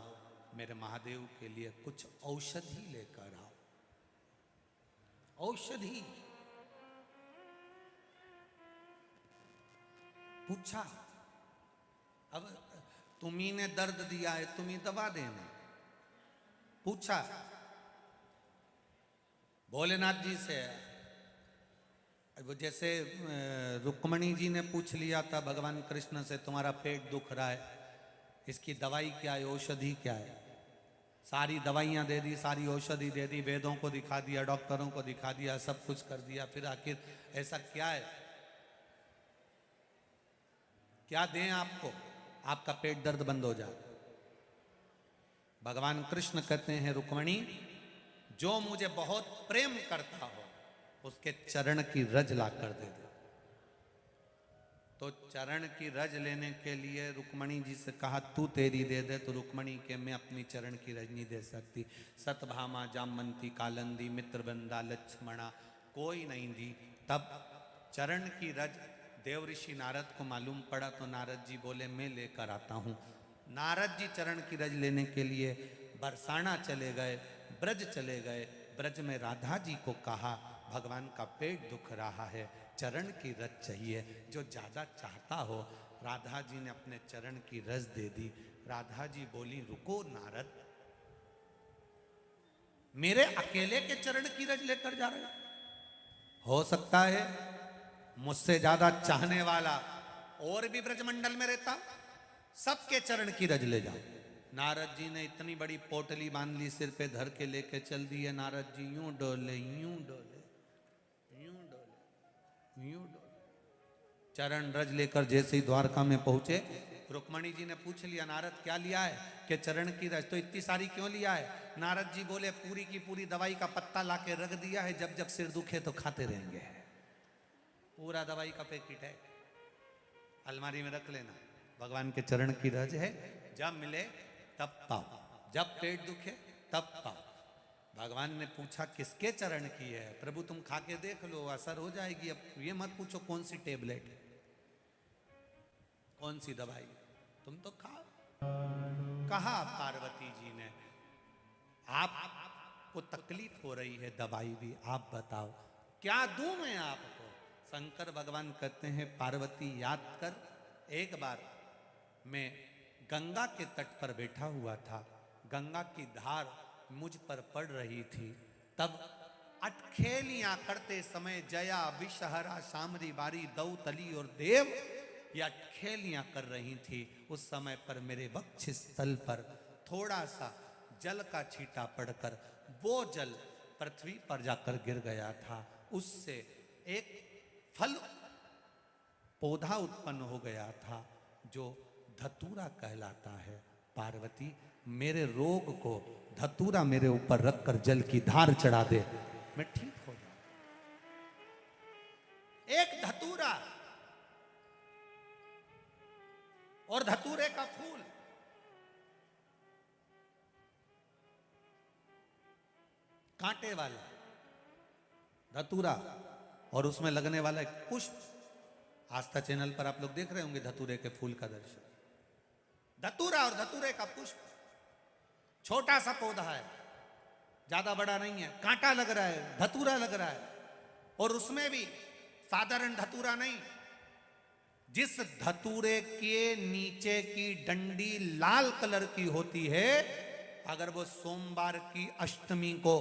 मेरे महादेव के लिए कुछ औषधि लेकर आओ। औषधि पूछा, अब तुम्ही ने दर्द दिया है, तुम्ही दवा देना। पूछा भोलेनाथ जी से, वो जैसे रुक्मणी जी ने पूछ लिया था भगवान कृष्ण से, तुम्हारा पेट दुख रहा है, इसकी दवाई क्या है, औषधि क्या है। सारी दवाइयां दे दी, सारी औषधि दे दी, वेदों को दिखा दिया, डॉक्टरों को दिखा दिया, सब कुछ कर दिया, फिर आखिर ऐसा क्या है, क्या दें आपको, आपका पेट दर्द बंद हो जाए। भगवान कृष्ण कहते हैं, रुक्मणी जो मुझे बहुत प्रेम करता हो उसके चरण की रज ला कर दे दो। तो चरण की रज लेने के लिए रुक्मणी जी से कहा, तू तेरी दे दे। तो रुक्मणी के मैं अपनी चरण की रज नहीं दे सकती। सतभामा, जामवंती, कालंदी, मित्रवृंदा, लक्ष्मणा कोई नहीं दी। तब चरण की रज देव ऋषि नारद को मालूम पड़ा, तो नारद जी बोले, मैं लेकर आता हूँ। नारद जी चरण की रज लेने के लिए बरसाना चले गए, ब्रज चले गए। ब्रज में राधा जी को कहा, भगवान का पेट दुख रहा है, चरण की रज चाहिए, जो ज्यादा चाहता हो। राधा जी ने अपने चरण की रज दे दी। राधा जी बोली, रुको नारद, मेरे अकेले के चरण की रज लेकर जा रहे हो सकता है मुझसे ज्यादा चाहने वाला और भी ब्रजमंडल में रहता, सबके चरण की रज ले जाओ। नारद जी ने इतनी बड़ी पोटली बांध ली, सिर पे धर के लेके चल दिए। नारद जी यूं डोले, यूं डोले, यूं डोले, यूं डोले। चरण रज लेकर जैसे ही द्वारका में पहुंचे, रुक्मणी जी ने पूछ लिया, नारद क्या लिया है? कि चरण की रज। तो इतनी सारी क्यों लिया है? नारद जी बोले, पूरी की पूरी दवाई का पत्ता लाके रख दिया है, जब जब सिर दुखे तो खाते रहेंगे। पूरा दवाई का पैकेट है, अलमारी में रख लेना। भगवान के चरण की रज है, जब मिले तब पाओ, जब पेट दुखे तब पाओ। भगवान ने पूछा, किसके चरण की है? प्रभु तुम खा के देख लो, असर हो जाएगी। अब ये मत पूछो कौन सी टेबलेट, कौन सी दवाई। तुम तो खाओ। कहा पार्वती जी ने, आपको तकलीफ हो रही है, दवाई भी आप बताओ क्या दूं मैं आपको। शंकर भगवान कहते हैं पार्वती याद कर, एक बार मैं गंगा के तट पर बैठा हुआ था, गंगा की धार मुझ पर पड़ रही थी, तब अटखेलियां करते समय जया विषहरा सामरी बारी दौतली और देव ये अटखेलियां कर रही थी। उस समय पर मेरे वक्ष स्थल पर थोड़ा सा जल का छींटा पड़कर वो जल पृथ्वी पर जाकर गिर गया था। उससे एक फल पौधा उत्पन्न हो गया था जो धतूरा कहलाता है। पार्वती मेरे रोग को धतूरा मेरे ऊपर रखकर जल की धार चढ़ा दे, मैं ठीक हो जाऊं। एक धतूरा और धतूरे का फूल, कांटे वाला धतूरा और उसमें लगने वाला एक पुष्प। आस्था चैनल पर आप लोग देख रहे होंगे धतूरे के फूल का दर्शन। धतूरा और धतूरे का पुष्प, छोटा सा पौधा है, ज्यादा बड़ा नहीं है, कांटा लग रहा है, धतूरा लग रहा है, और उसमें भी साधारण धतूरा नहीं, जिस धतूरे के नीचे की डंडी लाल कलर की होती है, अगर वो सोमवार की अष्टमी को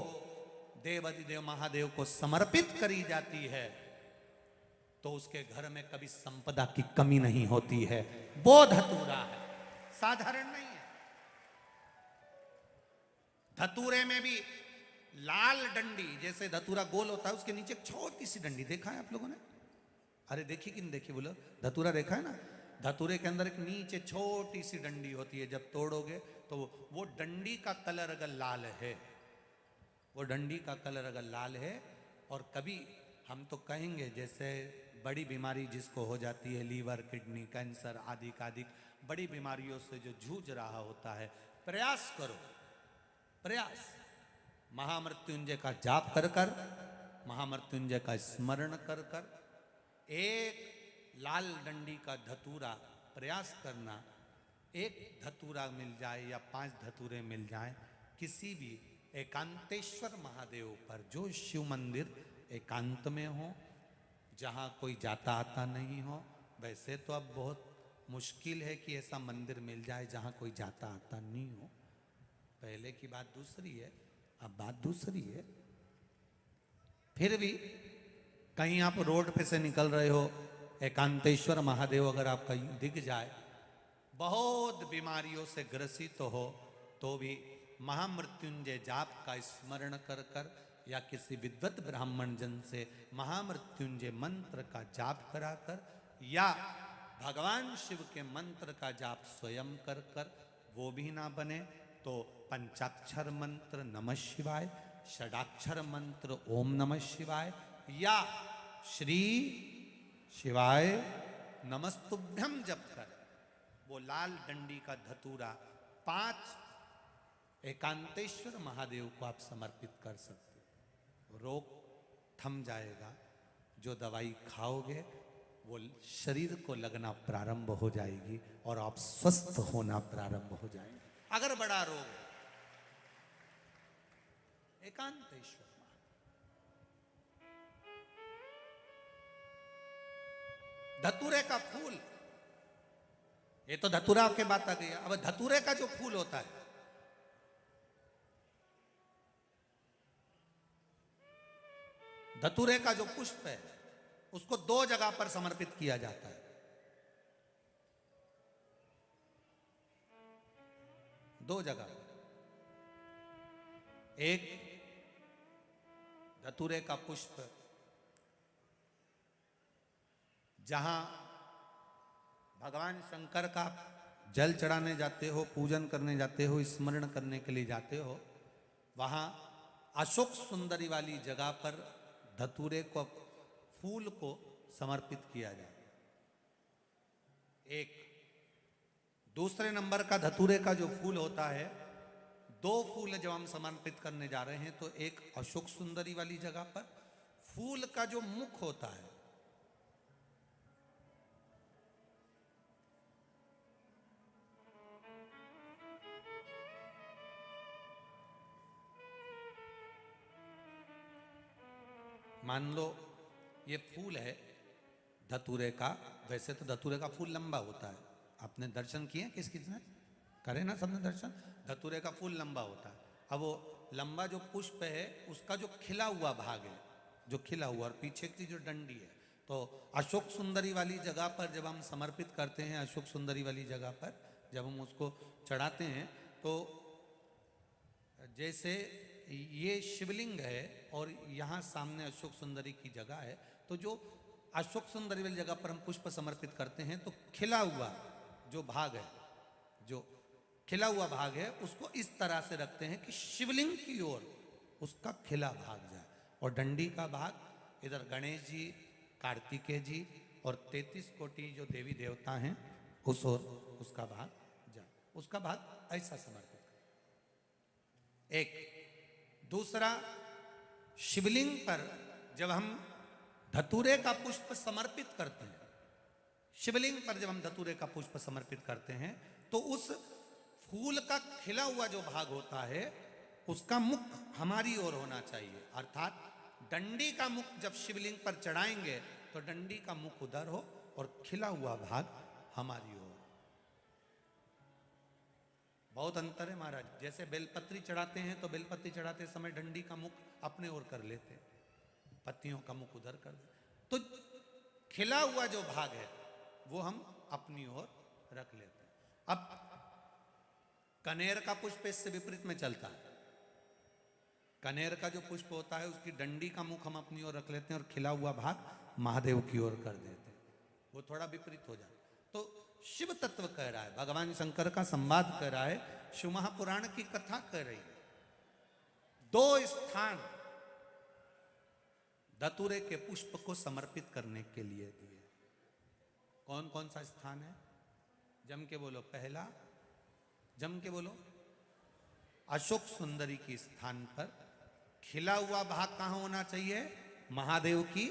देवाधिदेव महादेव को समर्पित करी जाती है तो उसके घर में कभी संपदा की कमी नहीं होती है। वो धतूरा है, साधारण नहीं है। धतूरे में भी लाल डंडी, जैसे धतूरा गोल होता है उसके नीचे एक छोटी सी डंडी, देखा है आप लोगों ने? अरे देखी कि नहीं देखी बोलो? धतूरा देखा है ना? धतूरे के अंदर एक नीचे छोटी सी डंडी होती है, जब तोड़ोगे तो वो डंडी का कलर अगर लाल है, वो डंडी का कलर अगर लाल है, और कभी हम तो कहेंगे जैसे बड़ी बीमारी जिसको हो जाती है, लीवर, किडनी, कैंसर आदि आदि बड़ी बीमारियों से जो जूझ रहा होता है, प्रयास करो, प्रयास महामृत्युंजय का जाप कर कर, महामृत्युंजय का स्मरण कर कर, एक लाल डंडी का धतूरा प्रयास करना, एक धतूरा मिल जाए या 5 धतूरे मिल जाए किसी भी एकांतेश्वर महादेव पर, जो शिव मंदिर एकांत में हो, जहाँ कोई जाता आता नहीं हो। वैसे तो अब बहुत मुश्किल है कि ऐसा मंदिर मिल जाए जहाँ कोई जाता आता नहीं हो, पहले की बात दूसरी है, अब बात दूसरी है। फिर भी कहीं आप रोड पे से निकल रहे हो, एकांतेश्वर महादेव अगर आपका दिख जाए, बहुत बीमारियों से ग्रसित हो, तो भी महामृत्युंजय जाप का स्मरण कर कर या किसी विद्वत ब्राह्मण जन से महामृत्युंजय मंत्र का जाप कराकर या भगवान शिव के मंत्र का जाप स्वयं कर कर, वो भी ना बने तो पंचाक्षर मंत्र नमः शिवाय, षडाक्षर मंत्र ओम नमः शिवाय या श्री शिवाय नमस्तुभ्यम जप कर वो लाल डंडी का धतूरा 5 एकांतेश्वर महादेव को आप समर्पित कर सकते हो। रोग थम जाएगा, जो दवाई खाओगे वो शरीर को लगना प्रारंभ हो जाएगी और आप स्वस्थ होना प्रारंभ हो जाएंगे। अगर बड़ा रोग है, एकांतेश्वर धतूरे का फूल, ये तो धतूरा के बात आ गई। अब धतूरे का जो फूल होता है, धतूरे का जो पुष्प है, उसको 2 जगह पर समर्पित किया जाता है। 2 जगह, एक धतूरे का पुष्प जहां भगवान शंकर का जल चढ़ाने जाते हो, पूजन करने जाते हो, स्मरण करने के लिए जाते हो, वहां अशोक सुंदरी वाली जगह पर धतूरे को, फूल को समर्पित किया जाए। एक दूसरे नंबर का धतूरे का जो फूल होता है, 2 फूल जब हम समर्पित करने जा रहे हैं, तो एक अशोक सुंदरी वाली जगह पर फूल का जो मुख होता है, मान लो ये फूल है धतूरे का। वैसे तो धतूरे का फूल लंबा होता है, आपने दर्शन किए किस किसने करे ना, सबने दर्शन। धतूरे का फूल लंबा होता है। अब वो लंबा जो पुष्प है उसका जो खिला हुआ भाग है, जो खिला हुआ, और पीछे की जो डंडी है, तो अशोक सुंदरी वाली जगह पर जब हम समर्पित करते हैं, अशोक सुंदरी वाली जगह पर जब हम उसको चढ़ाते हैं, तो जैसे ये शिवलिंग है और यहाँ सामने अशोक सुंदरी की जगह है, तो जो अशोक सुंदरी वाली जगह पर हम पुष्प समर्पित करते हैं, तो खिला हुआ जो भाग है, जो खिला हुआ भाग है, उसको इस तरह से रखते हैं कि शिवलिंग की ओर उसका खिला भाग जाए, और डंडी का भाग इधर गणेश जी, कार्तिकेय जी और 33 कोटि जो देवी देवता हैं उस ओर उसका भाग जाए, उसका भाग ऐसा समर्पित करें। एक दूसरा, शिवलिंग पर जब हम धतूरे का पुष्प समर्पित करते हैं, शिवलिंग पर जब हम धतूरे का पुष्प समर्पित करते हैं, तो उस फूल का खिला हुआ जो भाग होता है उसका मुख हमारी ओर होना चाहिए। अर्थात डंडी का मुख जब शिवलिंग पर चढ़ाएंगे तो डंडी का मुख उधर हो और खिला हुआ भाग हमारी ओर। बहुत अंतर है महाराज। जैसे बेलपत्री चढ़ाते हैं तो बेलपत्री चढ़ाते समय डंडी का मुख अपने ओर कर लेते, पत्तियों का मुख उधर कर दे, तो खिला हुआ जो भाग है वो हम अपनी ओर रख लेते हैं। अब कनेर का पुष्प इससे विपरीत में चलता है। कनेर का जो पुष्प होता है उसकी डंडी का मुख हम अपनी ओर रख लेते हैं और खिला हुआ भाग महादेव की ओर कर देते हैं, वो थोड़ा विपरीत हो जाता है। तो शिव तत्व कह रहा है, भगवान शंकर का संवाद कह रहा है, शिव महापुराण की कथा कह रही है। 2 स्थान धतूरे के पुष्प को समर्पित करने के लिए दिए। कौन कौन सा स्थान है? जम के बोलो। पहला, जम के बोलो। अशोक सुंदरी की स्थान पर खिला हुआ भाग कहां होना चाहिए? महादेव की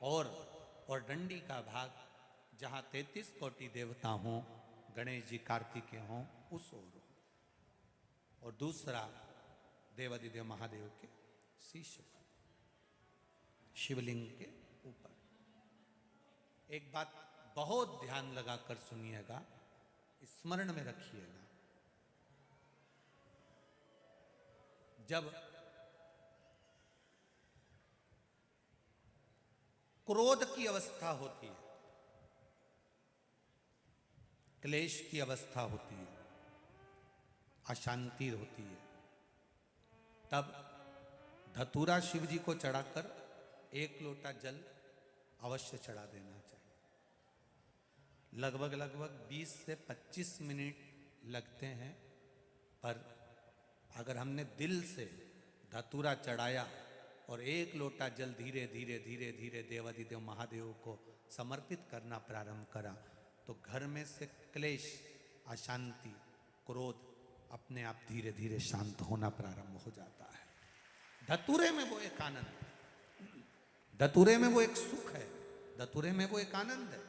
और डंडी का भाग जहां 33 कोटि देवता हों, गणेश जी, कार्तिकेय हों, उस ओर हो। और दूसरा, देवादिदेव महादेव के शीश पर, शिवलिंग के ऊपर। एक बात बहुत ध्यान लगाकर सुनिएगा, स्मरण में रखिएगा। जब क्रोध की अवस्था होती है, क्लेश की अवस्था होती है, अशांति होती है, तब धतूरा शिव जी को चढ़ाकर 1 लोटा जल अवश्य चढ़ा देना चाहिए। लगभग 20 से 25 मिनट लगते हैं, पर अगर हमने दिल से धतूरा चढ़ाया और 1 लोटा जल धीरे धीरे धीरे धीरे देवादिदेव महादेव को समर्पित करना प्रारंभ करा, तो घर में से क्लेश, अशांति, क्रोध अपने आप धीरे धीरे शांत होना प्रारंभ हो जाता है। धतूरे में वो एक आनंद, धतूरे में वो एक सुख है, धतूरे में वो एक आनंद है।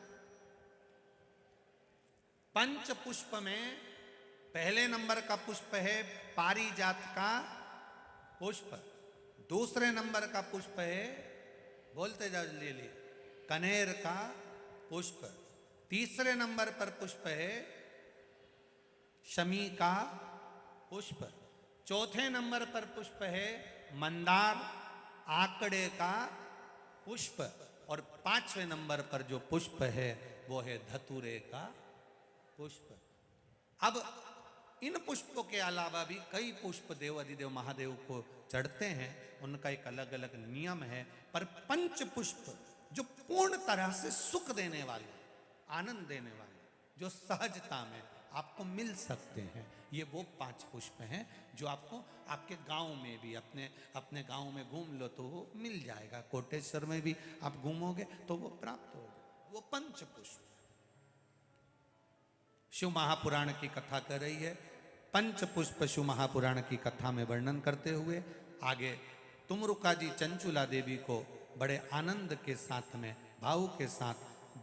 पंच पुष्प में पहले नंबर का पुष्प है पारिजात का पुष्प, दूसरे नंबर का पुष्प है, बोलते जाओ जल्दी, कनेर का पुष्प, तीसरे नंबर पर पुष्प है शमी का पुष्प, चौथे नंबर पर पुष्प है मंदार आकड़े का पुष्प, और 5वें नंबर पर जो पुष्प है वो है धतूरे का पुष्प। अब इन पुष्पों के अलावा भी कई पुष्प देवादिदेव महादेव को चढ़ते हैं, उनका एक अलग अलग नियम है, पर पंच पुष्प जो पूर्ण तरह से सुख देने वाले, आनंद देने वाले, जो सहजता में आपको मिल सकते हैं, ये वो 5 पुष्प हैं जो आपको आपके गांव में भी, अपने गांव में घूम लो तो वो मिल जाएगा, कोटेश्वर में भी आप घूमोगे तो वो प्राप्त हो जाएगा, वो पंच पुष्प। शिव महापुराण की कथा कर रही है, पंच पुष्प शिव महापुराण की कथा में वर्णन करते हुए आगे तुमरुका जी चंचुला देवी को बड़े आनंद के साथ में, भाव के साथ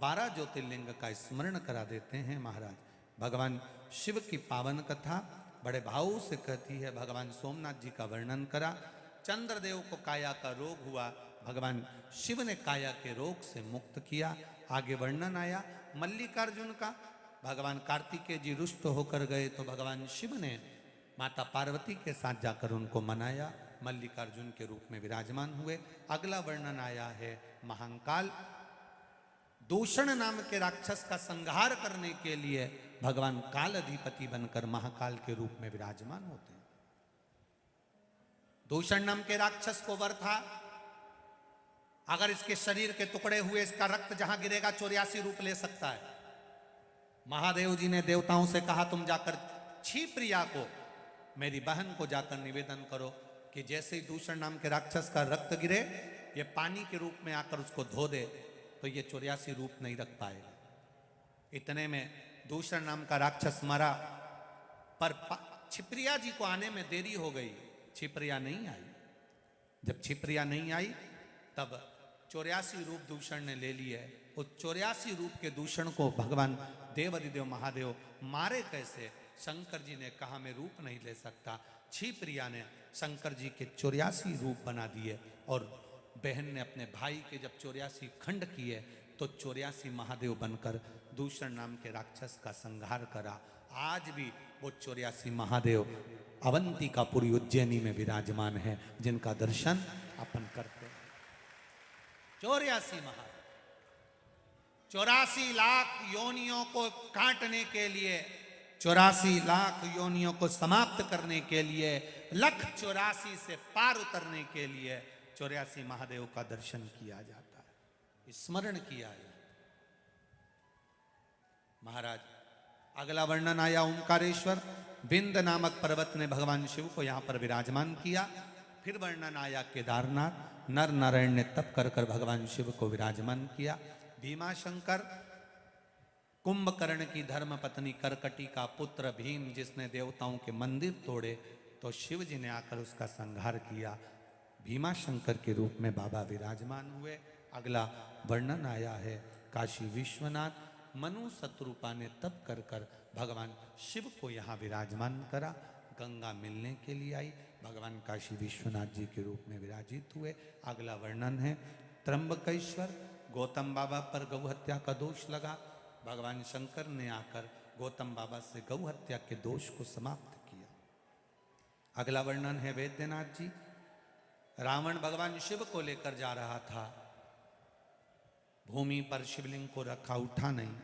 12 ज्योतिर्लिंग का स्मरण करा देते हैं महाराज। भगवान शिव की पावन कथा बड़े भाव से कहती है। भगवान सोमनाथ जी का वर्णन करा, चंद्रदेव को काया का रोग हुआ भगवान शिव ने काया के रोग से मुक्त किया। आगे वर्णन आया मल्लिकार्जुन का। भगवान कार्तिकेय जी रुष्ट होकर गए तो भगवान शिव ने माता पार्वती के साथ जाकर उनको मनाया, मल्लिकार्जुन के रूप में विराजमान हुए। अगला वर्णन आया है महाकाल। दूषण नाम के राक्षस का संहार करने के लिए भगवान काल अधिपति बनकर महाकाल के रूप में विराजमान होते हैं। दूषण नाम के राक्षस को वर था, अगर इसके शरीर के टुकड़े हुए इसका रक्त जहां गिरेगा 84 रूप ले सकता है। महादेव जी ने देवताओं से कहा तुम जाकर क्षिप्रिया को, मेरी बहन को जाकर निवेदन करो कि जैसे ही दूषण नाम के राक्षस का रक्त गिरे ये पानी के रूप में आकर उसको धो दे तो ये 84 रूप नहीं रख पाएगा। इतने में दूषण नाम का राक्षस मरा, पर क्षिप्रिया जी को आने में देरी हो गई, क्षिप्रिया नहीं आई। जब क्षिप्रिया नहीं आई तब 84 रूप दूषण ने ले लिए। उस 84 रूप के दूषण को भगवान देवाधिदेव महादेव मारे कैसे? शंकर जी ने कहा मैं रूप नहीं ले सकता। क्षिप्रिया ने शंकर जी के 84 रूप बना दिए और बहन ने अपने भाई के जब 84 खंड किए तो 84 महादेव बनकर दूषण नाम के राक्षस का संहार करा। आज भी वो 84 महादेव अवंतिकापुरी उज्जैनी में विराजमान है, जिनका दर्शन अपन करते हैं। 84 महादेव 84 लाख योनियों को काटने के लिए, 84 लाख योनियों को समाप्त करने के लिए, 184 से पार उतरने के लिए 84 महादेव का दर्शन किया जाता है, स्मरण किया जाता है। महाराज अगला वर्णन आया ओंकारेश्वर। विंद नामक पर्वत ने भगवान शिव को यहां पर विराजमान किया। फिर वर्णन आया केदारनाथ। नर नारायण ने तप कर कर भगवान शिव को विराजमान किया। भीमाशंकर, कुंभकर्ण की धर्म पत्नी करकटी का पुत्र भीम, जिसने देवताओं के मंदिर तोड़े तो शिव जी ने आकर उसका संहार किया। भीमाशंकर के रूप में बाबा विराजमान हुए। अगला वर्णन आया है काशी विश्वनाथ। मनु शत्रुपा ने तप कर कर भगवान शिव को यहाँ विराजमान करा। गंगा मिलने के लिए आई, भगवान काशी विश्वनाथ जी के रूप में विराजित हुए। अगला वर्णन है त्र्यंबकेश्वर। गौतम बाबा पर गौ हत्या का दोष लगा, भगवान शंकर ने आकर गौतम बाबा से गौ हत्या के दोष को समाप्त किया। अगला वर्णन है वैद्यनाथ जी। रावण भगवान शिव को लेकर जा रहा था, भूमि पर शिवलिंग को रखा, उठा नहीं,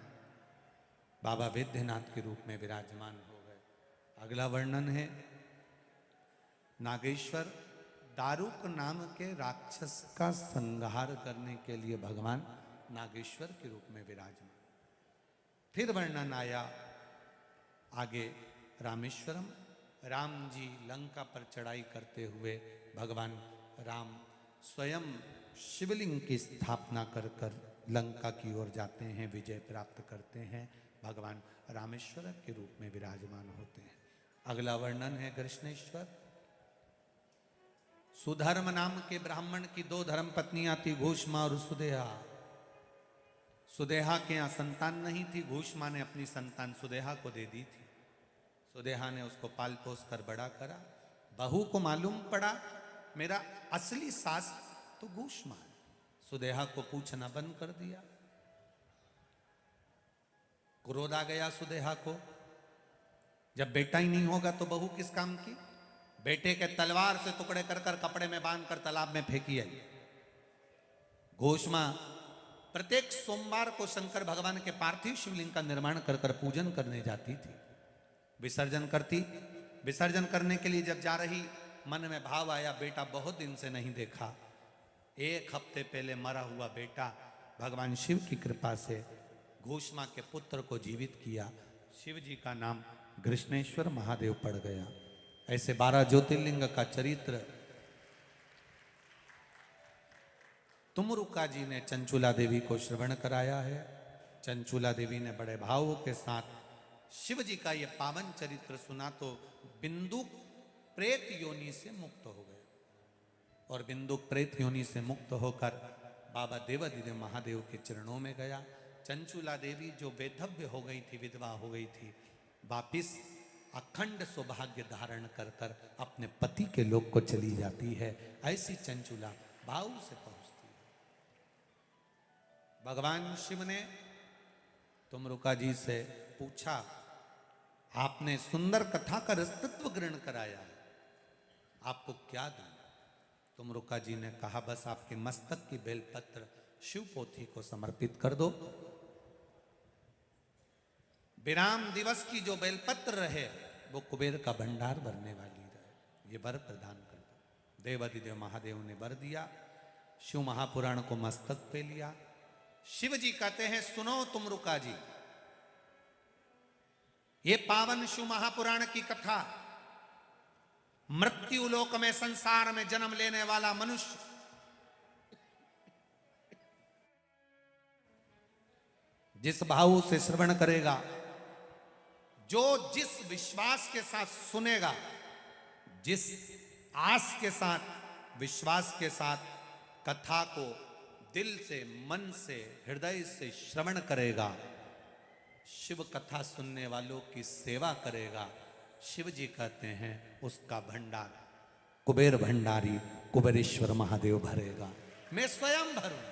बाबा वैद्यनाथ के रूप में विराजमान हो गए। अगला वर्णन है नागेश्वर। दारुक नाम के राक्षस का संहार करने के लिए भगवान नागेश्वर के रूप में विराजमान। फिर वर्णन आया आगे रामेश्वरम। राम जी लंका पर चढ़ाई करते हुए भगवान राम स्वयं शिवलिंग की स्थापना कर कर लंका की ओर जाते हैं, विजय प्राप्त करते हैं, भगवान रामेश्वर के रूप में विराजमान होते हैं। अगला वर्णन है कृष्णेश्वर। सुधर्म नाम के ब्राह्मण की 2 धर्म पत्नियां थी, घोषमा और सुदेहा। सुदेहा के यहाँ संतान नहीं थी, घोषमा ने अपनी संतान सुदेहा को दे दी थी। सुदेहा ने उसको पाल पोस कर बड़ा करा। बहू को मालूम पड़ा मेरा असली सास तो घोषमा है, सुदेहा को पूछना बंद कर दिया। क्रोध आ गया सुदेहा को, जब बेटा ही नहीं होगा तो बहू किस काम की। बेटे के तलवार से टुकड़े कर कर कपड़े में बांध कर तालाब में फेंकी आई। घोषमा प्रत्येक सोमवार को शंकर भगवान के पार्थिव शिवलिंग का निर्माण कर कर पूजन करने जाती थी, विसर्जन करती। विसर्जन करने के लिए जब जा रही, मन में भाव आया बेटा बहुत दिन से नहीं देखा। 1 हफ्ते पहले मरा हुआ बेटा भगवान शिव की कृपा से घोषमा के पुत्र को जीवित किया। शिव जी का नाम कृष्णेश्वर महादेव पड़ गया। ऐसे 12 ज्योतिर्लिंग का चरित्र तुमरुका जी ने चंचुला देवी को श्रवण कराया है। चंचुला देवी ने बड़े भाव के साथ शिव जी का ये पावन चरित्र सुना तो बिंदुक प्रेत योनि से मुक्त हो गए, और बिंदुक प्रेत योनि से मुक्त होकर बाबा देवाधिदेव महादेव के चरणों में गया। चंचुला देवी जो बेधव्य हो गई थी, विधवा हो गई थी, वापिस अखंड सौभाग्य धारण कर कर अपने पति के लोक को चली जाती है। ऐसी चंचुला भाव से पहुंचती। भगवान शिव ने तुमरुका जी से पूछा, आपने सुंदर कथा का रसतत्व ग्रहण कराया, आपको क्या दूं? तुमरुका जी ने कहा, बस आपके मस्तक की बेलपत्र शिव पोथी को समर्पित कर दो। विराम दिवस की जो बेलपत्र रहे वो कुबेर का भंडार भरने वाली रहे, ये वर प्रदान कर दो। देवाधिदेव महादेव ने वर दिया, शिव महापुराण को मस्तक पे लिया। शिव जी कहते हैं, सुनो तुमरुका जी, ये पावन शिव महापुराण की कथा, मृत्यु लोक में संसार में जन्म लेने वाला मनुष्य जिस भाव से श्रवण करेगा, जो जिस विश्वास के साथ सुनेगा, जिस आस के साथ विश्वास के साथ कथा को दिल से, मन से, हृदय से श्रवण करेगा, शिव कथा सुनने वालों की सेवा करेगा, शिव जी कहते हैं उसका भंडार कुबेर भंडारी कुबेरेश्वर महादेव भरेगा। मैं स्वयं भरूं,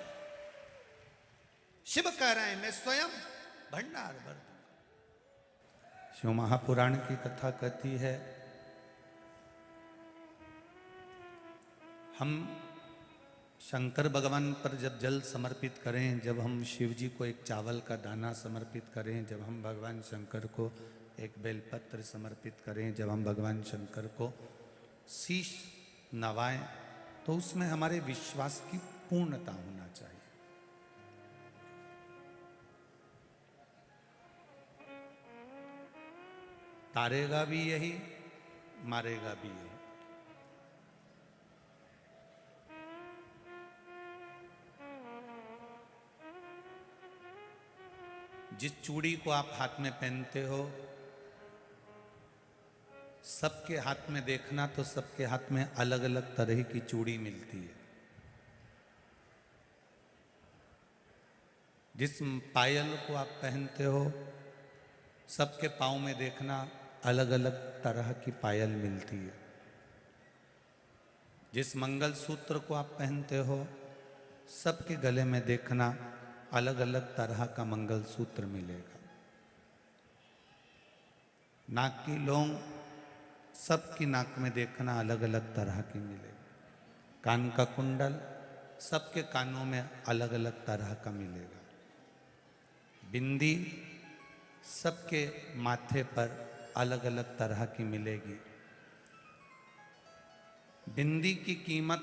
शिव कह रहे हैं मैं स्वयं भंडार भर दूंगा। शिव महापुराण की कथा कहती है, हम शंकर भगवान पर जब जल समर्पित करें, जब हम शिव जी को एक चावल का दाना समर्पित करें, जब हम भगवान शंकर को एक बेलपत्र समर्पित करें, जब हम भगवान शंकर को शीश नवाएं, तो उसमें हमारे विश्वास की पूर्णता होना चाहिए। तारेगा भी यही, मारेगा भी यही। जिस चूड़ी को आप हाथ में पहनते हो, सबके हाथ में देखना तो सबके हाथ में अलग अलग तरह की चूड़ी मिलती है। जिस पायल को आप पहनते हो, सबके पाँव में देखना अलग अलग तरह की पायल मिलती है। जिस मंगल सूत्र को आप पहनते हो, सबके गले में देखना अलग अलग तरह का मंगल सूत्र मिलेगा। नाक की लौंग सबकी नाक में देखना अलग अलग तरह की मिलेगी। कान का कुंडल सबके कानों में अलग अलग तरह का मिलेगा। बिंदी सबके माथे पर अलग अलग तरह की मिलेगी। बिंदी की कीमत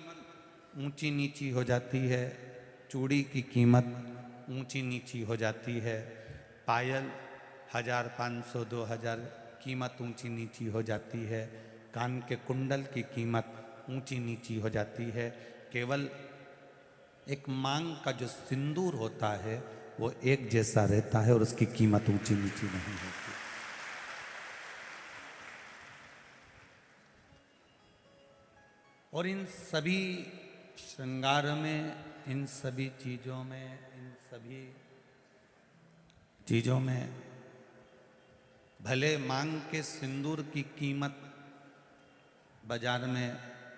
ऊंची नीची हो जाती है, चूड़ी की कीमत ऊंची नीची हो जाती है, पायल 1000, 500, 2000 कीमत ऊंची नीची हो जाती है, कान के कुंडल की कीमत ऊंची नीची हो जाती है। केवल एक मांग का जो सिंदूर होता है वो एक जैसा रहता है और उसकी कीमत ऊंची नीची नहीं होती। और इन सभी श्रृंगार में, इन सभी चीजों में, इन सभी चीजों में भले मांग के सिंदूर की कीमत बाजार में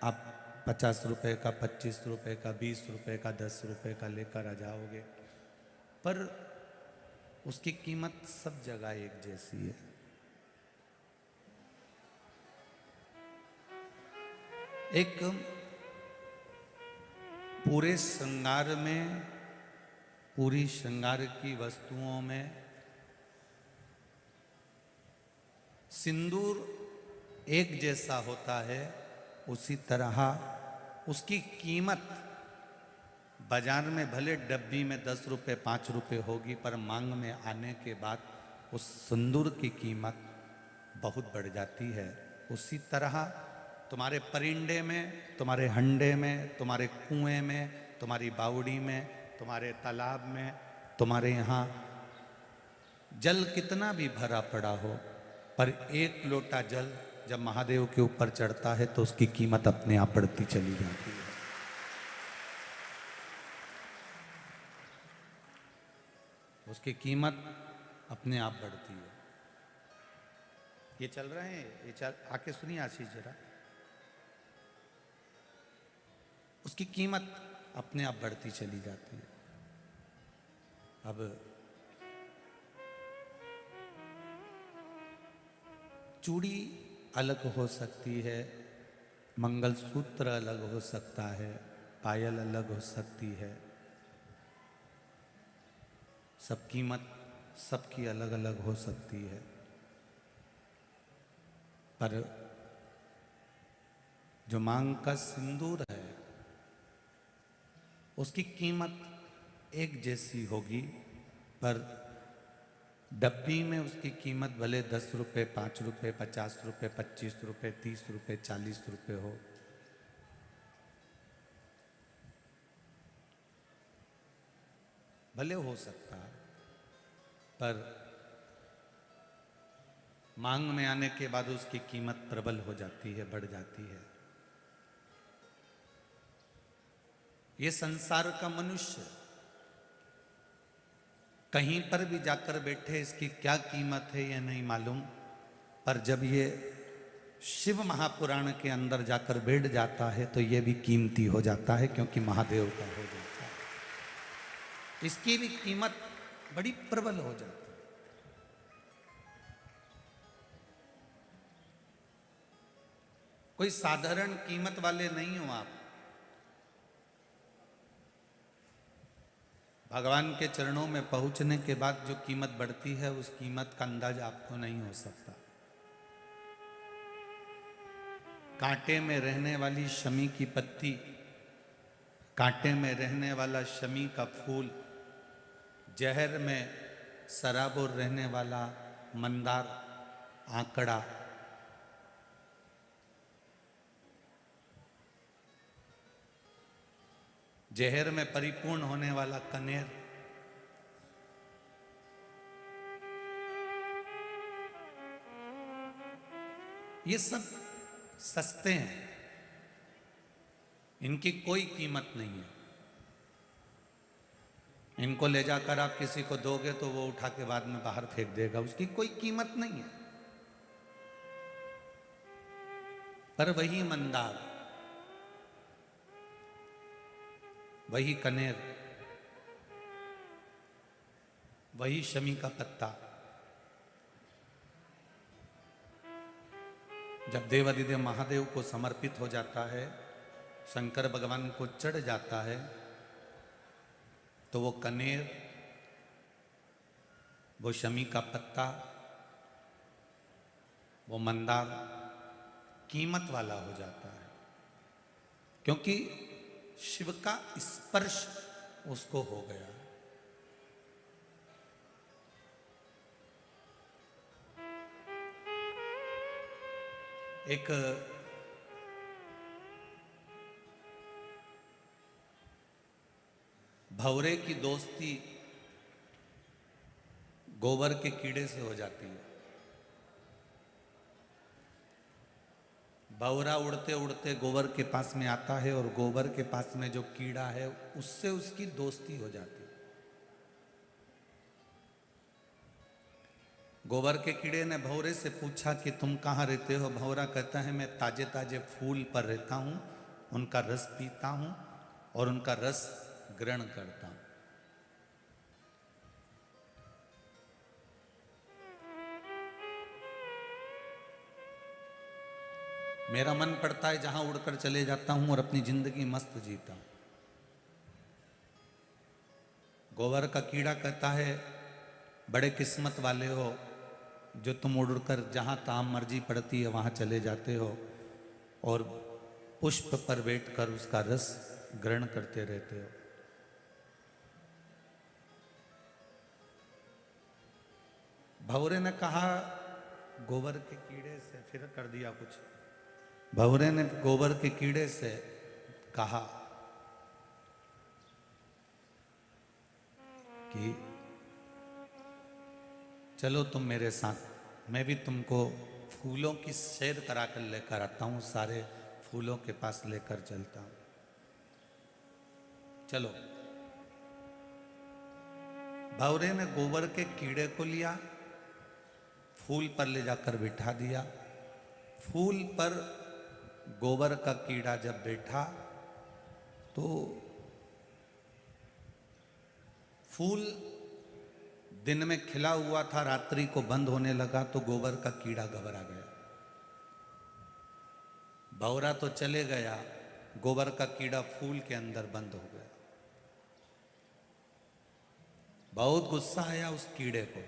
आप 50 रुपए का, 25 रुपए का, 20 रुपए का, 10 रुपए का लेकर आ जाओगे, पर उसकी कीमत सब जगह एक जैसी है। एक पूरे श्रृंगार में, पूरी श्रृंगार की वस्तुओं में सिंदूर एक जैसा होता है, उसी तरह उसकी कीमत बाजार में भले डब्बी में 10 रुपए 5 रुपए होगी, पर मांग में आने के बाद उस सिंदूर की कीमत बहुत बढ़ जाती है। उसी तरह तुम्हारे परिंदे में, तुम्हारे हंडे में, तुम्हारे कुएं में, तुम्हारी बावड़ी में, तुम्हारे तालाब में, तुम्हारे यहाँ जल कितना भी भरा पड़ा हो, पर एक लोटा जल जब महादेव के ऊपर चढ़ता है तो उसकी कीमत अपने आप बढ़ती चली जाती है। उसकी कीमत अपने आप बढ़ती है। ये चल रहे हैं, ये चल, आके सुनिए आशीष जरा। उसकी कीमत अपने आप बढ़ती चली जाती है। अब चूड़ी अलग हो सकती है, मंगलसूत्र अलग हो सकता है, पायल अलग हो सकती है, सब कीमत सबकी अलग अलग हो सकती है, पर जो मांग का सिंदूर है उसकी कीमत एक जैसी होगी, पर डब्बी में उसकी कीमत भले 10 रुपये, 5 रुपये, 50 रुपये, 25 रुपये, 30 रुपये, 40 रुपये हो, भले हो सकता है, पर मांग में आने के बाद उसकी कीमत प्रबल हो जाती है, बढ़ जाती है। ये संसार का मनुष्य कहीं पर भी जाकर बैठे, इसकी क्या कीमत है ये नहीं मालूम, पर जब ये शिव महापुराण के अंदर जाकर बैठ जाता है तो ये भी कीमती हो जाता है, क्योंकि महादेव का हो जाता है, इसकी भी कीमत बड़ी प्रबल हो जाती है। कोई साधारण कीमत वाले नहीं हो आप, भगवान के चरणों में पहुंचने के बाद जो कीमत बढ़ती है उस कीमत का अंदाज आपको नहीं हो सकता। कांटे में रहने वाली शमी की पत्ती, कांटे में रहने वाला शमी का फूल, जहर में सराबोर रहने वाला मंदार आंकड़ा, जहर में परिपूर्ण होने वाला कनेर, ये सब सस्ते हैं, इनकी कोई कीमत नहीं है। इनको ले जाकर आप किसी को दोगे तो वो उठा के बाद में बाहर फेंक देगा, उसकी कोई कीमत नहीं है। पर वही मंदार, वही कनेर, वही शमी का पत्ता जब देवाधिदेव महादेव को समर्पित हो जाता है, शंकर भगवान को चढ़ जाता है, तो वो कनेर, वो शमी का पत्ता, वो मंदार कीमत वाला हो जाता है, क्योंकि शिव का स्पर्श उसको हो गया। एक भंवरे की दोस्ती गोबर के कीड़े से हो जाती है। भंवरा उड़ते उड़ते गोबर के पास में आता है और गोबर के पास में जो कीड़ा है उससे उसकी दोस्ती हो जाती है। गोबर के कीड़े ने भंवरे से पूछा कि तुम कहाँ रहते हो? भंवरा कहता है मैं ताजे ताजे फूल पर रहता हूँ, उनका रस पीता हूँ और उनका रस ग्रहण करता हूँ। मेरा मन पड़ता है जहां उड़कर चले जाता हूं और अपनी जिंदगी मस्त जीता हूं। गोबर का कीड़ा कहता है बड़े किस्मत वाले हो जो तुम उड़कर जहां ताम मर्जी पड़ती है वहां चले जाते हो और पुष्प पर बैठकर उसका रस ग्रहण करते रहते हो। भंवरे ने कहा गोबर के कीड़े से, फिर कर दिया कुछ। भंवरे ने गोबर के कीड़े से कहा कि चलो तुम मेरे साथ, मैं भी तुमको फूलों की सैर करा कर लेकर आता हूं, सारे फूलों के पास लेकर चलता हूं, चलो। भंवरे ने गोबर के कीड़े को लिया, फूल पर ले जाकर बिठा दिया। फूल पर गोबर का कीड़ा जब बैठा तो फूल दिन में खिला हुआ था, रात्रि को बंद होने लगा तो गोबर का कीड़ा घबरा गया। भौरा तो चले गया, गोबर का कीड़ा फूल के अंदर बंद हो गया। बहुत गुस्सा आया उस कीड़े को,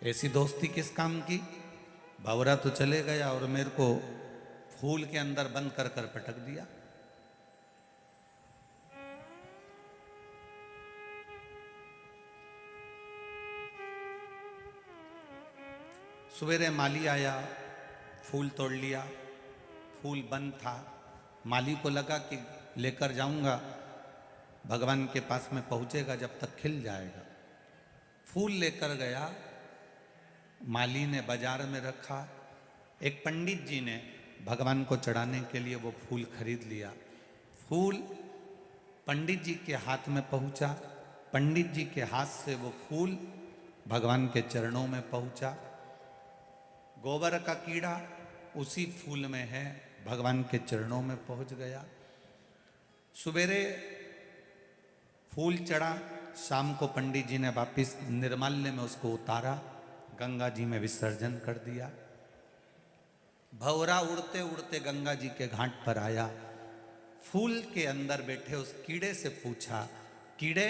ऐसी दोस्ती किस काम की? भौरा तो चले गया और मेरे को फूल के अंदर बंद कर कर पटक दिया। सवेरे माली आया, फूल तोड़ लिया, फूल बंद था। माली को लगा कि लेकर जाऊंगा, भगवान के पास में पहुंचेगा जब तक खिल जाएगा। फूल लेकर गया, माली ने बाजार में रखा। एक पंडित जी ने भगवान को चढ़ाने के लिए वो फूल खरीद लिया। फूल पंडित जी के हाथ में पहुंचा, पंडित जी के हाथ से वो फूल भगवान के चरणों में पहुंचा। गोबर का कीड़ा उसी फूल में है, भगवान के चरणों में पहुंच गया। सवेरे फूल चढ़ा, शाम को पंडित जी ने वापिस निर्माल्य में उसको उतारा, गंगा जी में विसर्जन कर दिया। भौरा उड़ते उड़ते गंगा जी के घाट पर आया, फूल के अंदर बैठे उस कीड़े से पूछा, कीड़े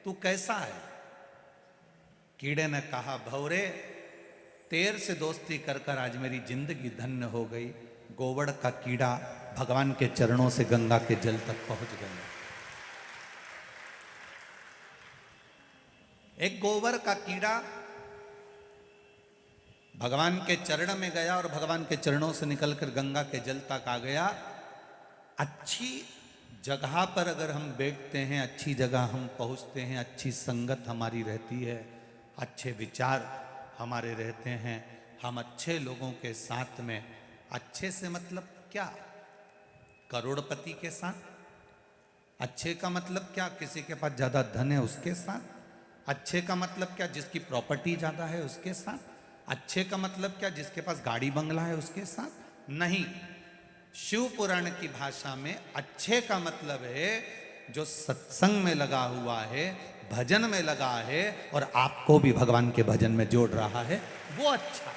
तू कैसा है? कीड़े ने कहा, भौरे तेर से दोस्ती कर कर आज मेरी जिंदगी धन्य हो गई। गोबर का कीड़ा भगवान के चरणों से गंगा के जल तक पहुंच गया। एक गोबर का कीड़ा भगवान के चरण में गया और भगवान के चरणों से निकलकर गंगा के जल तक आ गया। अच्छी जगह पर अगर हम बैठते हैं, अच्छी जगह हम पहुंचते हैं, अच्छी संगत हमारी रहती है, अच्छे विचार हमारे रहते हैं, हम अच्छे लोगों के साथ में, अच्छे से मतलब क्या? करोड़पति के साथ। अच्छे का मतलब क्या? किसी के पास ज्यादा धन है उसके साथ। अच्छे का मतलब क्या? जिसकी प्रॉपर्टी ज्यादा है उसके साथ। अच्छे का मतलब क्या? जिसके पास गाड़ी बंगला है उसके साथ। नहीं, शिव पुराण की भाषा में अच्छे का मतलब है जो सत्संग में लगा हुआ है, भजन में लगा है और आपको भी भगवान के भजन में जोड़ रहा है, वो अच्छा।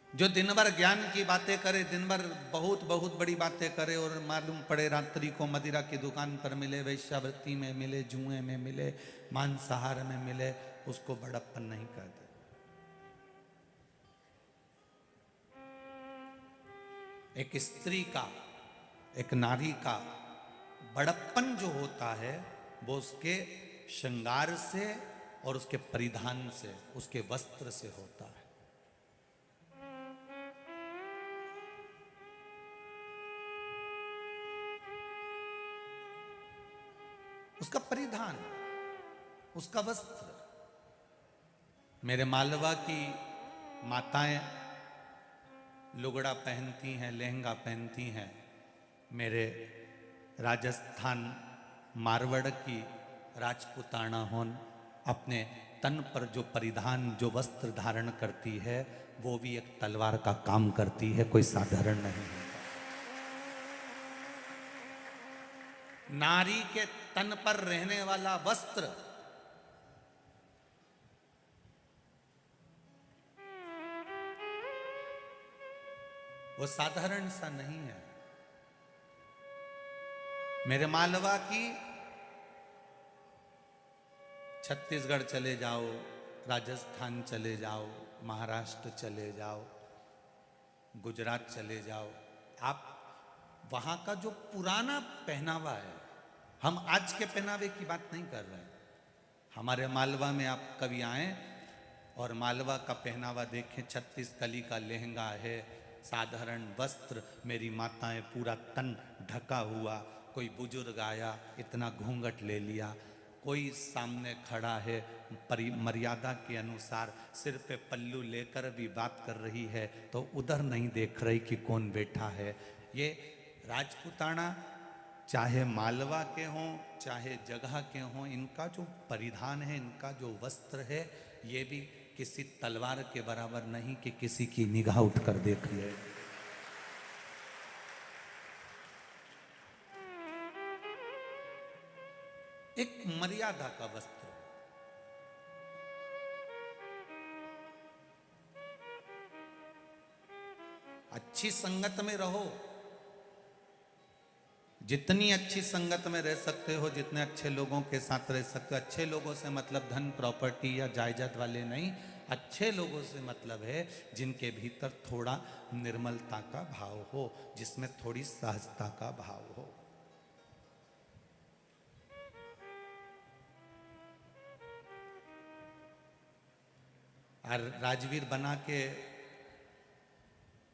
जो दिन भर ज्ञान की बातें करे, दिन भर बहुत बहुत बड़ी बातें करे और मालूम पड़े रात्रि को मदिरा की दुकान पर मिले, वैश्यावृत्ति में मिले, जुए में मिले, मांसाहार में मिले, उसको बड़प्पन नहीं कहते। एक स्त्री का, एक नारी का बड़प्पन जो होता है वो उसके श्रृंगार से और उसके परिधान से, उसके वस्त्र से होता है। उसका परिधान, उसका वस्त्र। मेरे मालवा की माताएं लुगड़ा पहनती हैं, लहंगा पहनती हैं। मेरे राजस्थान मारवाड़ की राजपुताना होन अपने तन पर जो परिधान, जो वस्त्र धारण करती है, वो भी एक तलवार का काम करती है, कोई साधारण नहीं है। नारी के तन पर रहने वाला वस्त्र वो साधारण सा नहीं है। मेरे मालवा की, छत्तीसगढ़ चले जाओ, राजस्थान चले जाओ, महाराष्ट्र चले जाओ, गुजरात चले जाओ, आप वहां का जो पुराना पहनावा है, हम आज के पहनावे की बात नहीं कर रहे हैं। हमारे मालवा में आप कभी आए और मालवा का पहनावा देखें, 36 कली का लहंगा है, साधारण वस्त्र, मेरी माताएं पूरा तन ढका हुआ। कोई बुजुर्ग आया, इतना घूंघट ले लिया, कोई सामने खड़ा है, मर्यादा के अनुसार सिर पे पल्लू लेकर भी बात कर रही है तो उधर नहीं देख रही कि कौन बैठा है। ये राजपुताना चाहे मालवा के हों चाहे जगह के हों, इनका जो परिधान है, इनका जो वस्त्र है, ये भी किसी तलवार के बराबर नहीं कि किसी की निगाह उठकर देख ले। एक मर्यादा का वस्त्र। अच्छी संगत में रहो, जितनी अच्छी संगत में रह सकते हो, जितने अच्छे लोगों के साथ रह सकते हो। अच्छे लोगों से मतलब धन प्रॉपर्टी या जायदाद वाले नहीं, अच्छे लोगों से मतलब है जिनके भीतर थोड़ा निर्मलता का भाव हो, जिसमें थोड़ी सहजता का भाव हो। और राजवीर बना के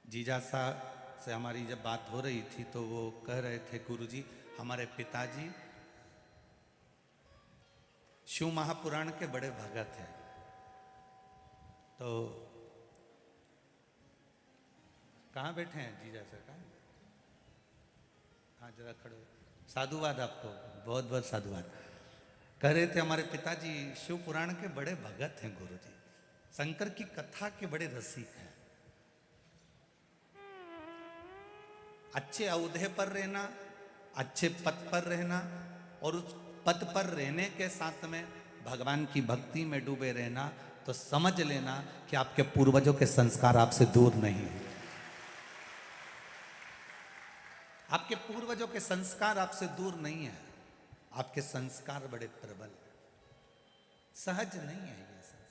जीजा साहब से हमारी जब बात हो रही थी तो वो कह रहे थे, गुरुजी हमारे पिताजी शिव महापुराण के बड़े भगत हैं। तो कहाँ बैठे हैं जीजा सर? कहाँ? हाँ जरा खड़े हो। साधुवाद आपको, बहुत बहुत साधुवाद। कह रहे थे हमारे पिताजी शिव पुराण के बड़े भगत हैं गुरुजी, शंकर की कथा के बड़े रसिक हैं। अच्छे औहदे पर रहना, अच्छे पद पर रहना और उस पद पर रहने के साथ में भगवान की भक्ति में डूबे रहना, तो समझ लेना कि आपके पूर्वजों के संस्कार आपसे दूर नहीं है। आपके पूर्वजों के संस्कार आपसे दूर नहीं है। आपके संस्कार बड़े प्रबल हैं, सहज नहीं है ये संस्कार।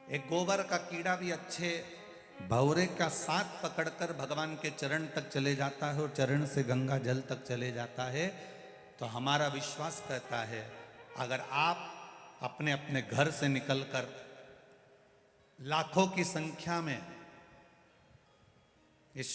एक गोबर का कीड़ा भी अच्छे भौरे का साथ पकड़कर भगवान के चरण तक चले जाता है और चरण से गंगा जल तक चले जाता है। तो हमारा विश्वास कहता है, अगर आप अपने अपने घर से निकलकर लाखों की संख्या में इस